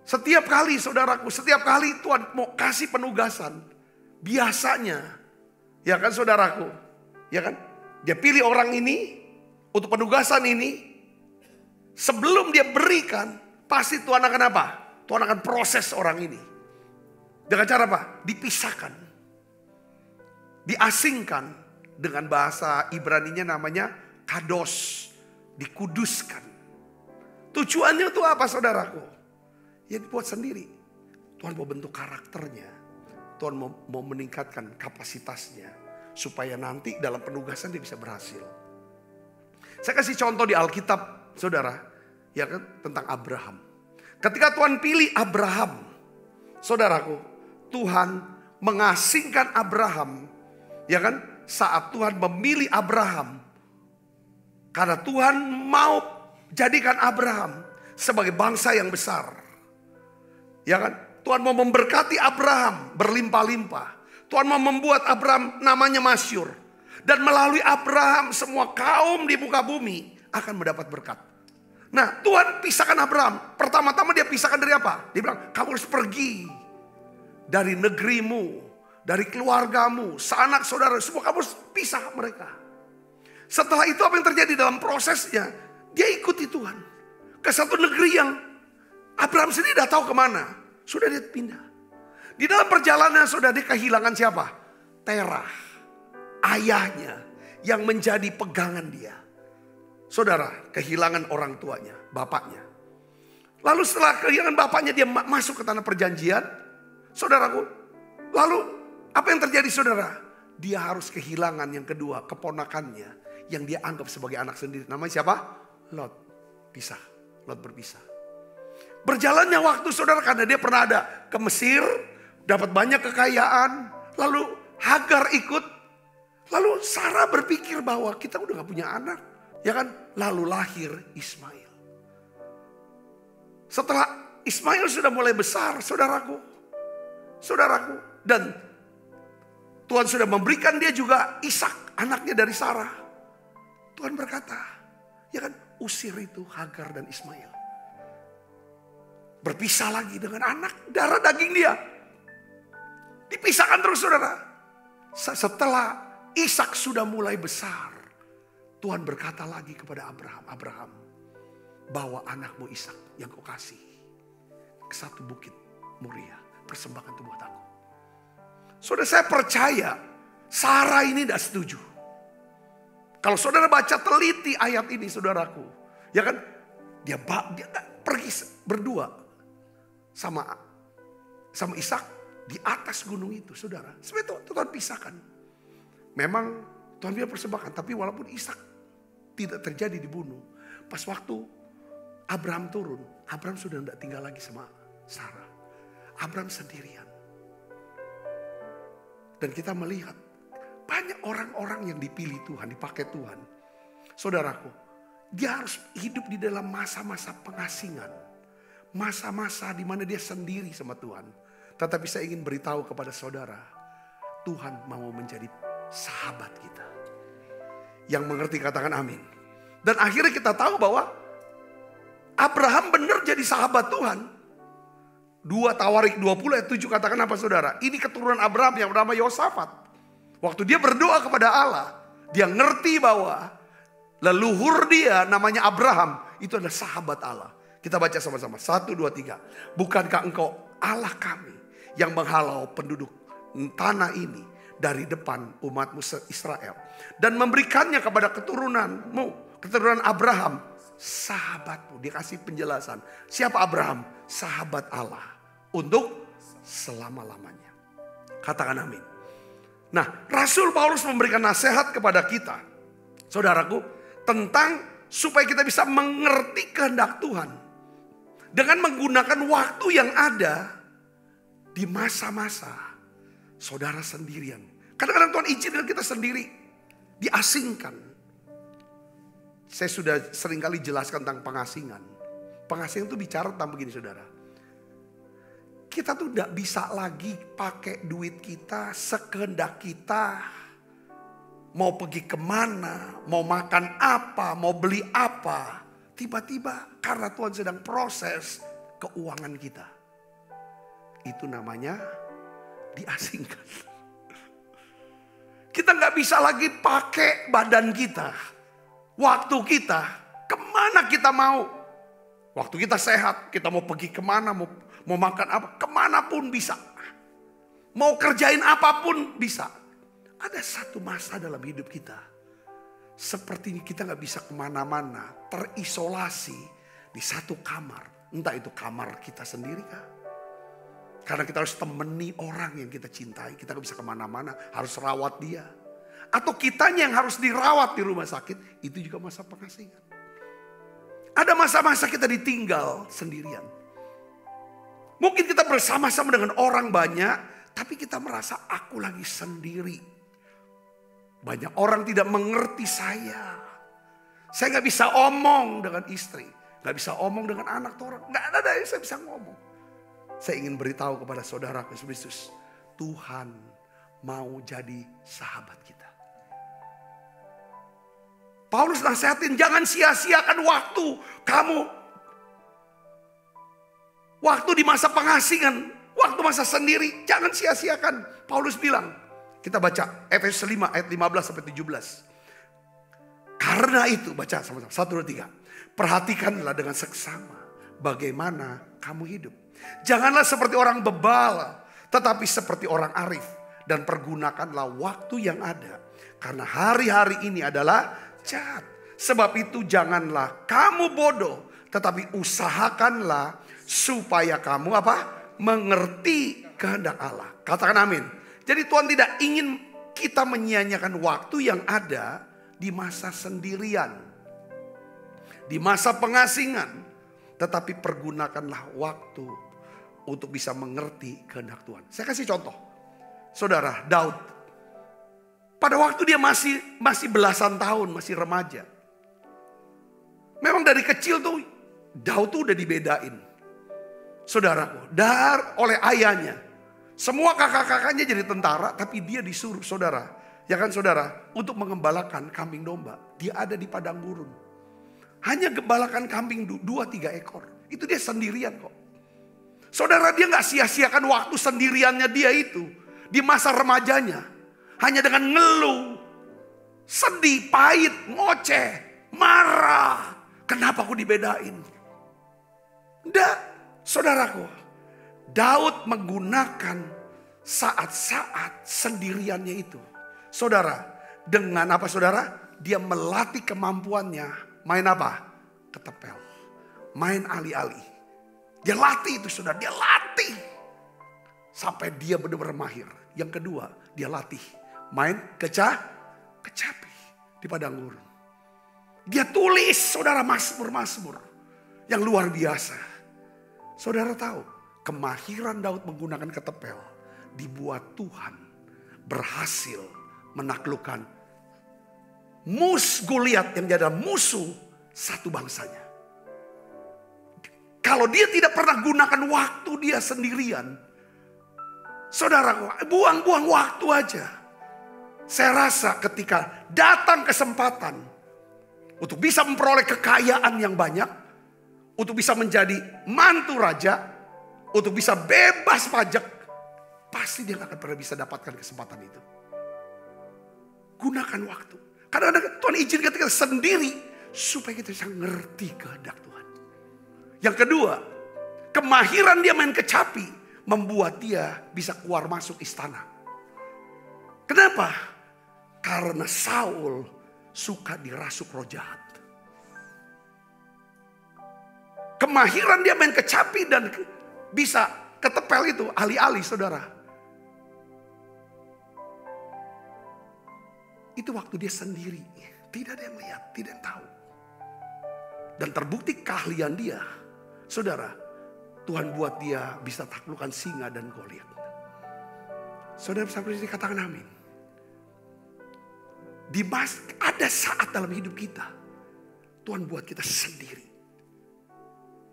Setiap kali saudaraku, setiap kali Tuhan mau kasih penugasan, biasanya, ya kan saudaraku, ya kan, dia pilih orang ini untuk penugasan ini. Sebelum dia berikan, pasti Tuhan akan apa? Tuhan akan proses orang ini. Dengan cara apa? Dipisahkan, diasingkan, dengan bahasa Ibraninya namanya kados, dikuduskan. Tujuannya itu apa saudaraku? Ya dibuat sendiri. Tuhan mau bentuk karakternya. Tuhan mau meningkatkan kapasitasnya. Supaya nanti dalam penugasan dia bisa berhasil. Saya kasih contoh di Alkitab saudara. Ya kan, tentang Abraham. Ketika Tuhan pilih Abraham, saudaraku, Tuhan mengasingkan Abraham. Ya kan, saat Tuhan memilih Abraham. Karena Tuhan mau jadikan Abraham sebagai bangsa yang besar. Ya kan? Tuhan mau memberkati Abraham berlimpah-limpah. Tuhan mau membuat Abraham namanya masyhur. Dan melalui Abraham semua kaum di muka bumi akan mendapat berkat. Nah, Tuhan pisahkan Abraham. Pertama-tama dia pisahkan dari apa? Dia bilang, kamu harus pergi dari negerimu, dari keluargamu, sanak saudara, semua kamu harus pisah mereka. Setelah itu apa yang terjadi dalam prosesnya? Dia ikuti Tuhan ke satu negeri yang Abraham sendiri tidak tahu kemana. Sudah dia pindah. Di dalam perjalanan sudah dia kehilangan siapa? Terah, ayahnya yang menjadi pegangan dia. Saudara, kehilangan orang tuanya, bapaknya. Lalu setelah kehilangan bapaknya, dia masuk ke tanah perjanjian. Saudaraku, lalu apa yang terjadi saudara? Dia harus kehilangan yang kedua, keponakannya yang dia anggap sebagai anak sendiri. Namanya siapa? Lot. Pisah. Lot berpisah. Berjalannya waktu saudara, karena dia pernah ada ke Mesir, dapat banyak kekayaan. Lalu Hagar ikut. Lalu Sarah berpikir bahwa kita udah gak punya anak. Ya kan? Lalu lahir Ismail. Setelah Ismail sudah mulai besar, saudaraku. Dan Tuhan sudah memberikan dia juga Ishak, anaknya dari Sarah. Tuhan berkata, ya kan, usir itu Hagar dan Ismail. Berpisah lagi dengan anak darah daging dia. Dipisahkan terus saudara. Setelah Ishak sudah mulai besar, Tuhan berkata lagi kepada Abraham, bawa anakmu Ishak yang kau kasih ke satu bukit Moria, persembahkan tubuh aku. Saudara, saya percaya Sarah ini tidak setuju. Kalau saudara baca teliti ayat ini saudaraku, ya kan, dia pergi berdua sama Ishak di atas gunung itu, saudara. Sebenarnya Tuhan pisahkan. Memang Tuhan bilang persembahkan, tapi walaupun Ishak tidak terjadi dibunuh, pas waktu Abraham turun, Abraham sudah tidak tinggal lagi sama Sarah. Abraham sendirian. Dan kita melihat banyak orang-orang yang dipilih Tuhan, dipakai Tuhan. Saudaraku, dia harus hidup di dalam masa-masa pengasingan. Masa-masa di mana dia sendiri sama Tuhan. Tetapi saya ingin beritahu kepada saudara, Tuhan mau menjadi sahabat kita. Yang mengerti katakan amin. Dan akhirnya kita tahu bahwa Abraham benar jadi sahabat Tuhan. 2 Tawarik 20 ayat 7 katakan apa saudara? Ini keturunan Abraham yang bernama Yosafat. Waktu dia berdoa kepada Allah, dia ngerti bahwa leluhur dia namanya Abraham, itu adalah sahabat Allah. Kita baca sama-sama. 1, 2, 3. Bukankah engkau Allah kami yang menghalau penduduk tanah ini dari depan umatmu Israel. Dan memberikannya kepada keturunanmu, keturunan Abraham, sahabatmu. Dia kasih penjelasan. Siapa Abraham? Sahabat Allah. Untuk selama-lamanya. Katakan amin. Nah, Rasul Paulus memberikan nasihat kepada kita, saudaraku, tentang supaya kita bisa mengerti kehendak Tuhan. Dengan menggunakan waktu yang ada di masa-masa saudara sendirian. Kadang-kadang Tuhan izinkan kita sendiri, diasingkan. Saya sudah seringkali jelaskan tentang pengasingan. Pengasingan itu bicara tentang begini saudara. Kita tuh gak bisa lagi pakai duit kita sekehendak kita. Mau pergi kemana, mau makan apa, mau beli apa. Tiba-tiba karena Tuhan sedang proses keuangan kita. Itu namanya diasingkan. Kita gak bisa lagi pakai badan kita. Waktu kita, kemana kita mau. Waktu kita sehat, kita mau pergi kemana, mau makan apa, kemanapun bisa. Mau kerjain apapun bisa. Ada satu masa dalam hidup kita. Seperti kita gak bisa kemana-mana, terisolasi di satu kamar. Entah itu kamar kita sendiri kah? Karena kita harus temani orang yang kita cintai. Kita gak bisa kemana-mana, harus rawat dia. Atau kitanya yang harus dirawat di rumah sakit. Itu juga masa pengasingan. Ada masa-masa kita ditinggal sendirian. Mungkin kita bersama-sama dengan orang banyak, tapi kita merasa aku lagi sendiri. Banyak orang tidak mengerti saya. Saya gak bisa omong dengan istri. Gak bisa omong dengan anak orang. Gak ada yang saya bisa ngomong. Saya ingin beritahu kepada saudara Kristus, Tuhan mau jadi sahabat kita. Paulus nasihatin, jangan sia-siakan waktu kamu. Waktu di masa pengasingan, waktu masa sendiri, jangan sia-siakan. Paulus bilang, kita baca Efesus 5 ayat 15-17. Karena itu, baca sama-sama, 1, 2, 3. Perhatikanlah dengan seksama bagaimana kamu hidup. Janganlah seperti orang bebal, tetapi seperti orang arif. Dan pergunakanlah waktu yang ada. Karena hari-hari ini adalah jahat. Sebab itu janganlah kamu bodoh. Tetapi usahakanlah supaya kamu apa? Mengerti kehendak Allah. Katakan amin. Jadi Tuhan tidak ingin kita menyia-nyiakan waktu yang ada di masa sendirian. Di masa pengasingan. Tetapi pergunakanlah waktu untuk bisa mengerti kehendak Tuhan. Saya kasih contoh. Saudara, Daud. Pada waktu dia masih belasan tahun, masih remaja. Memang dari kecil tuh Daud tuh udah dibedain. Saudaraku, oleh ayahnya. Semua kakak-kakaknya jadi tentara, tapi dia disuruh saudara. Ya kan saudara, untuk mengembalakan kambing domba. Dia ada di padang gurun. Hanya gembalakan kambing 2-3 ekor. Itu dia sendirian kok. Saudara, dia gak sia-siakan waktu sendiriannya dia itu. Di masa remajanya. Hanya dengan ngeluh. Sedih, pahit, ngoceh, marah. Kenapa aku dibedain? Enggak, saudaraku. Daud menggunakan saat-saat sendiriannya itu. Saudara, dengan apa saudara? Dia melatih kemampuannya. Main apa? Ketepel. Main ali-ali. Dia latih itu saudara, dia latih. Sampai dia benar-benar mahir. Yang kedua, dia latih. Main kecapi di padang gurun. Dia tulis saudara mazmur-mazmur. Yang luar biasa. Saudara tahu, kemahiran Daud menggunakan ketepel. Dibuat Tuhan berhasil menaklukkan Goliat yang jadi musuh satu bangsanya. Kalau dia tidak pernah gunakan waktu dia sendirian. Saudara, buang-buang waktu aja. Saya rasa ketika datang kesempatan untuk bisa memperoleh kekayaan yang banyak, untuk bisa menjadi mantu raja, untuk bisa bebas pajak, pasti dia gak akan pernah bisa dapatkan kesempatan itu. Gunakan waktu. Kadang-kadang Tuhan izinkan kita sendiri supaya kita bisa ngerti kehendak Tuhan. Yang kedua, kemahiran dia main kecapi membuat dia bisa keluar masuk istana. Kenapa? Karena Saul suka dirasuk roh jahat. Kemahiran dia main kecapi dan bisa ketepel itu alih-alih saudara. Itu waktu dia sendiri. Tidak ada yang lihat, tidak yang tahu. Dan terbukti keahlian dia. Saudara, Tuhan buat dia bisa taklukkan singa dan Goliat. Saudara bisa katakan amin. Ada saat dalam hidup kita. Tuhan buat kita sendiri.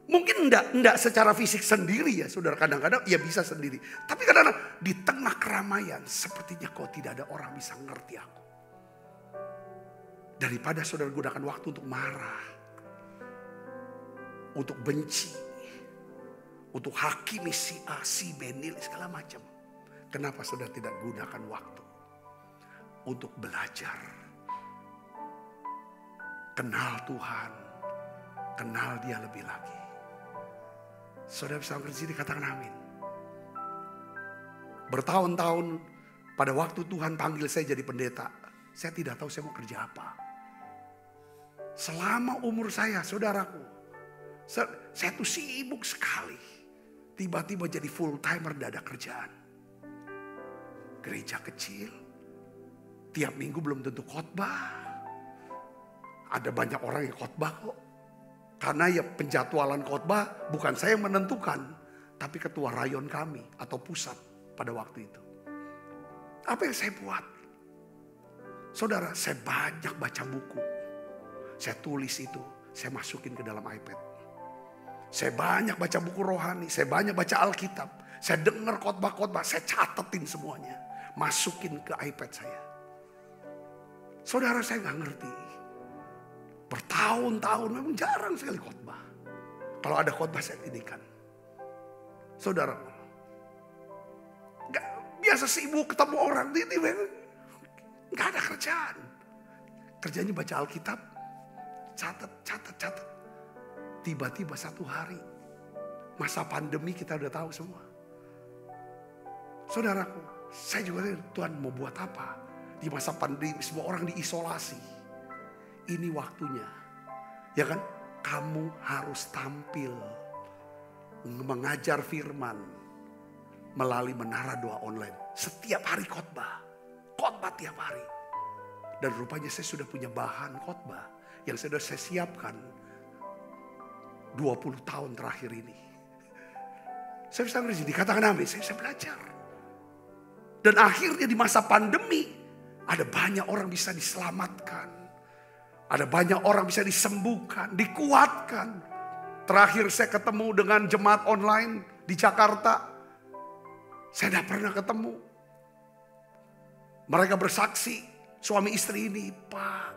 Mungkin enggak secara fisik sendiri ya saudara. Kadang-kadang ya bisa sendiri. Tapi kadang-kadang di tengah keramaian. Sepertinya kok tidak ada orang bisa ngerti aku. Daripada saudara gunakan waktu untuk marah. Untuk benci. Untuk hakimi si A, si B, segala macam. Kenapa saudara tidak gunakan waktu untuk belajar? Kenal Tuhan. Kenal dia lebih lagi. Saudara bisa ngerti katakan amin. Bertahun-tahun pada waktu Tuhan panggil saya jadi pendeta. Saya tidak tahu saya mau kerja apa. Selama umur saya saudaraku. Saya tuh sibuk sekali. Tiba-tiba jadi full timer, tidak ada kerjaan. Gereja kecil. Tiap minggu belum tentu khotbah. Ada banyak orang yang khotbah kok. Karena ya penjadwalan khotbah bukan saya yang menentukan. Tapi ketua rayon kami atau pusat pada waktu itu. Apa yang saya buat? Saudara, saya banyak baca buku. Saya tulis itu. Saya masukin ke dalam iPad. Saya banyak baca buku rohani, saya banyak baca Alkitab. Saya dengar khotbah-khotbah, saya catetin semuanya. Masukin ke iPad saya. Saudara saya gak ngerti. Bertahun-tahun memang jarang sekali khotbah. Kalau ada khotbah saya tindikan. Saudara, gak, biasa sibuk ketemu orang, gak ada kerjaan. Kerjanya baca Alkitab, catat. Tiba-tiba satu hari, masa pandemi kita udah tahu semua. Saudaraku, Saya juga Tuhan mau buat apa? Di masa pandemi semua orang diisolasi. Ini waktunya. Ya kan? Kamu harus tampil mengajar firman melalui Menara Doa Online. Setiap hari khotbah. Khotbah tiap hari. Dan rupanya saya sudah punya bahan khotbah yang sudah saya siapkan 20 tahun terakhir ini. Saya bisa ngerti, dikatakan amin, saya bisa belajar. Dan akhirnya di masa pandemi, ada banyak orang bisa diselamatkan. Ada banyak orang bisa disembuhkan, dikuatkan. Terakhir saya ketemu dengan jemaat online di Jakarta. Saya tidak pernah ketemu. Mereka bersaksi, suami istri ini, Pak,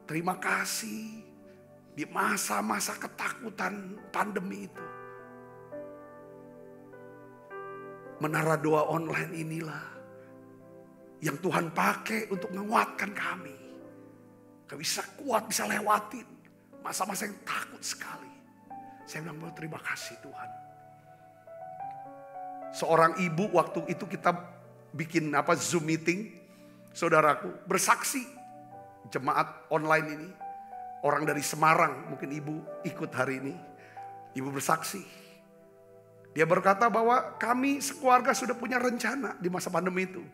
terima kasih. Di masa-masa ketakutan pandemi itu. Menara Doa Online inilah yang Tuhan pakai untuk menguatkan kami. Kami bisa kuat, bisa lewatin masa-masa yang takut sekali. Saya bilang, terima kasih Tuhan. Seorang ibu waktu itu kita bikin Zoom meeting. Saudaraku bersaksi jemaat online ini. Orang dari Semarang, mungkin ibu ikut hari ini. Ibu bersaksi. Dia berkata bahwa kami sekeluarga sudah punya rencana di masa pandemi itu.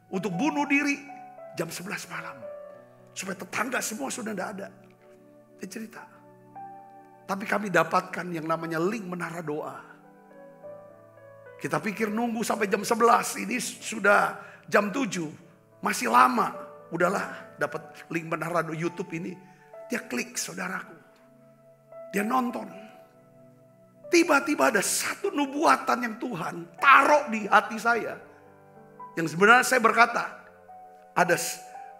Untuk bunuh diri jam 11 malam. Supaya tetangga semua sudah tidak ada. Dia cerita. Tapi kami dapatkan yang namanya link Menara Doa. Kita pikir nunggu sampai jam 11. Ini sudah jam 7. Masih lama. Udahlah dapat link Menara Doa YouTube ini. Dia klik saudaraku. Dia nonton. Tiba-tiba ada satu nubuatan yang Tuhan taruh di hati saya. Yang sebenarnya saya berkata,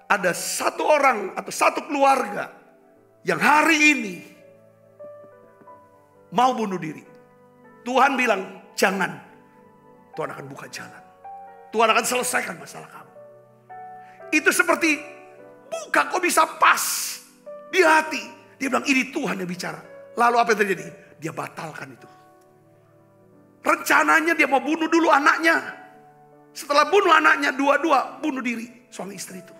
ada satu orang atau satu keluarga yang hari ini mau bunuh diri. Tuhan bilang, jangan. Tuhan akan buka jalan. Tuhan akan selesaikan masalah kamu. Itu seperti buka kok bisa pas di hati. Dia bilang, ini Tuhan yang bicara. Lalu apa yang terjadi? Dia batalkan itu. Rencananya dia mau bunuh dulu anaknya. Setelah bunuh anaknya, dua-dua bunuh diri suami istri itu.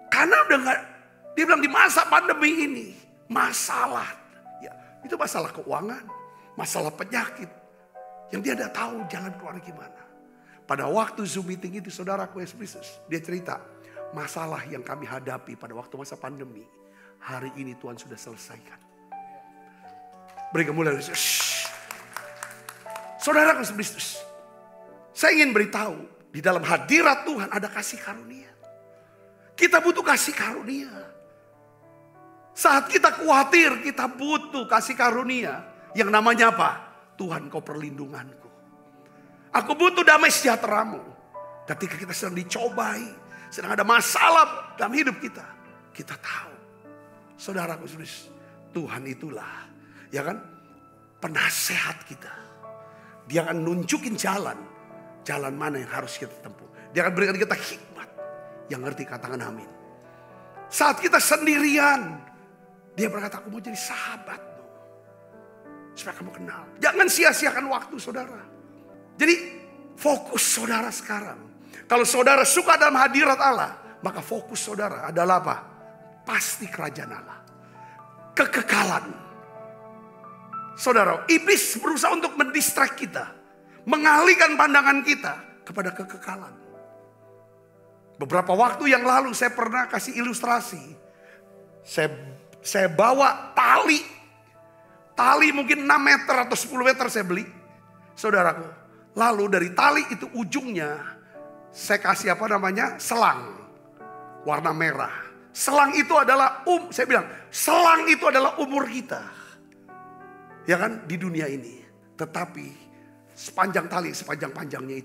Karena udah gak, dia bilang di masa pandemi ini, masalah. Ya, itu masalah keuangan, masalah penyakit. Yang dia tidak tahu jalan keluar gimana. Pada waktu Zoom meeting itu, saudaraku Yesus Kristus, dia cerita, masalah yang kami hadapi pada waktu masa pandemi, hari ini Tuhan sudah selesaikan. Beri kemuliaan Yesus. Saudara Kristus, saya ingin beritahu di dalam hadirat Tuhan ada kasih karunia. Kita butuh kasih karunia. Saat kita khawatir, kita butuh kasih karunia. Yang namanya apa? Tuhan, kau perlindunganku. Aku butuh damai sejahteramu. Ketika kita sedang dicobai, sedang ada masalah dalam hidup kita, kita tahu, saudara Kristus, Tuhan itulah, ya kan, penasehat kita. Dia akan nunjukin jalan mana yang harus kita tempuh. Dia akan berikan kita hikmat. Yang ngerti katakan amin. Saat kita sendirian, dia berkata, aku mau jadi sahabatmu. Supaya kamu kenal. Jangan sia-siakan waktu saudara. Jadi fokus saudara sekarang. Kalau saudara suka dalam hadirat Allah, maka fokus saudara adalah apa? Pasti kerajaan Allah. Kekekalan. Saudara, iblis berusaha untuk mendistract kita. Mengalihkan pandangan kita kepada kekekalan. Beberapa waktu yang lalu saya pernah kasih ilustrasi. Saya bawa tali. Tali mungkin 6 meter atau 10 meter saya beli. Saudaraku. Lalu dari tali itu ujungnya saya kasih selang. Warna merah. Selang itu adalah saya bilang, selang itu adalah umur kita. Ya kan, di dunia ini. Tetapi sepanjang tali, sepanjang-panjangnya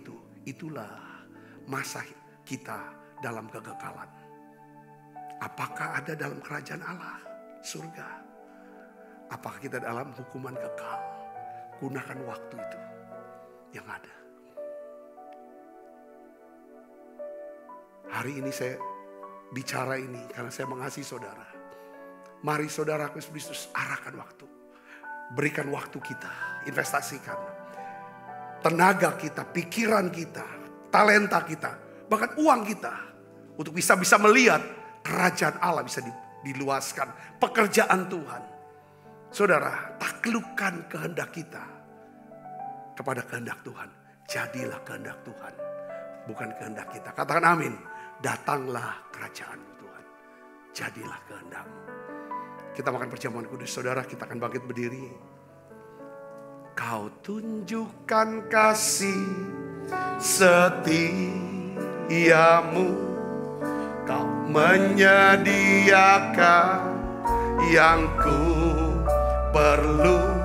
itulah masa kita dalam kekekalan. Apakah ada dalam kerajaan Allah, surga? Apakah kita dalam hukuman kekal? Gunakan waktu itu yang ada. Hari ini saya bicara ini karena saya mengasihi saudara. Mari saudara Kristus arahkan waktu. Berikan waktu kita, investasikan. Tenaga kita, pikiran kita, talenta kita, bahkan uang kita, untuk bisa melihat kerajaan Allah bisa diluaskan, pekerjaan Tuhan. Saudara, taklukkan kehendak kita kepada kehendak Tuhan. Jadilah kehendak Tuhan, bukan kehendak kita. Katakan amin. Datanglah kerajaan-Mu Tuhan. Jadilah kehendak-Mu. Kita makan perjamuan kudus. Saudara, kita akan bangkit berdiri. Kau tunjukkan kasih setiamu. Kau menyediakan yang ku perlu.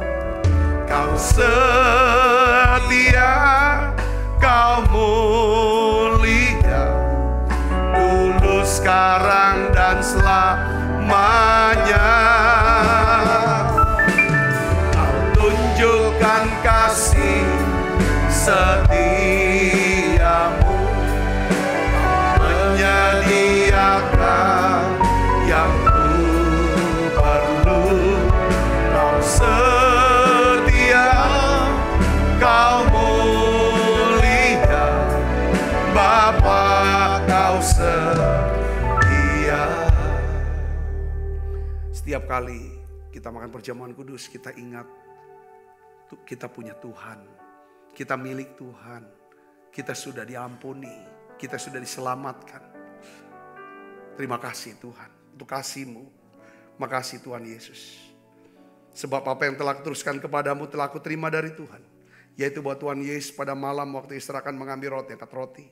Kau setia, kau mulia, dulu, sekarang, dan selamanya. Kau tunjukkan kasih setiamu, menyediakan yang ku perlu. Kau setia, kau mulia, Bapa, kau setia. Setiap kali kita makan perjamuan kudus, kita ingat kita punya Tuhan, kita milik Tuhan, kita sudah diampuni, kita sudah diselamatkan. Terima kasih Tuhan untuk kasih-Mu. Makasih Tuhan Yesus. Sebab apa yang telah kuteruskan kepadamu telah aku terima dari Tuhan, yaitu bahwa Tuhan Yesus pada malam waktu istirahat mengambil roti, angkat roti,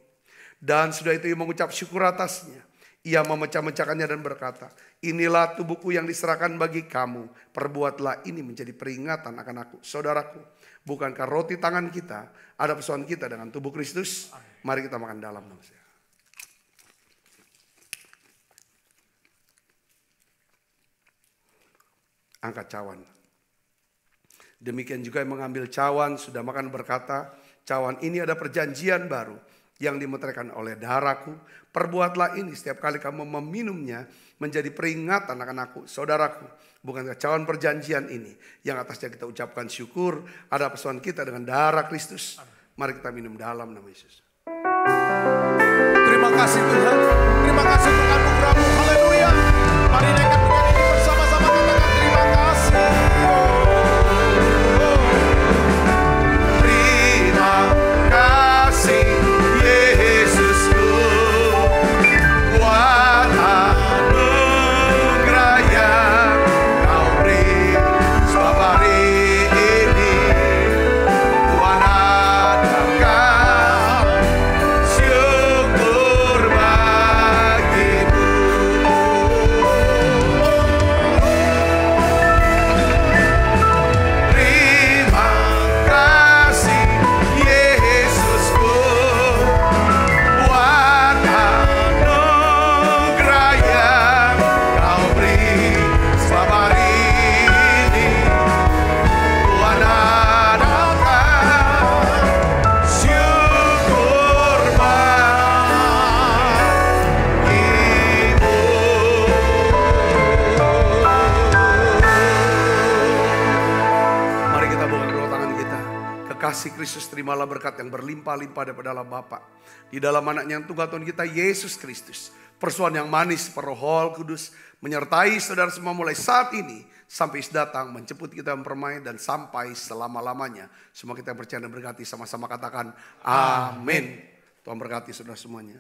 dan sudah itu ia mengucap syukur atasnya. Ia memecah-mecahkannya dan berkata, inilah tubuhku yang diserahkan bagi kamu, perbuatlah ini menjadi peringatan akan aku. Saudaraku, bukankah roti tangan kita ada persoalan kita dengan tubuh Kristus? Mari kita makan dalam nama saya. Angkat cawan. Demikian juga yang mengambil cawan sudah makan berkata, cawan ini ada perjanjian baru yang dimeteraikan oleh darahku. Perbuatlah ini setiap kali kamu meminumnya menjadi peringatan akan aku. Saudaraku, bukankah cawan perjanjian ini yang atasnya kita ucapkan syukur ada persoalan kita dengan darah Kristus? Mari kita minum dalam nama Yesus. Terima kasih Tuhan. Terima kasih untuk anugerah-Mu. Haleluya. Mari naikkan pujian ini bersama-sama, katakan terima kasih. Terima kasih Yesusku, buat anugerah yang Kau beri. Sebab hari ini Tuhan adakan syukur bagimu. Terima kasih Yesusku, buat anugerah yang Kau beri. Sebab hari ini Tuhan adakan syukur bagimu. Mari kita buka kedua tangan kita. Kekasih Kristus, terimalah berkat yang berlimpah-limpah daripada dalam Bapa, di dalam anaknya yang tunggal Tuhan kita Yesus Kristus. Persoalan yang manis Roh Kudus menyertai saudara semua mulai saat ini sampai datang menjemput kita mempermai dan sampai selama-lamanya. Semua kita yang percaya dan berkati sama-sama katakan amin. Tuhan berkati saudara semuanya.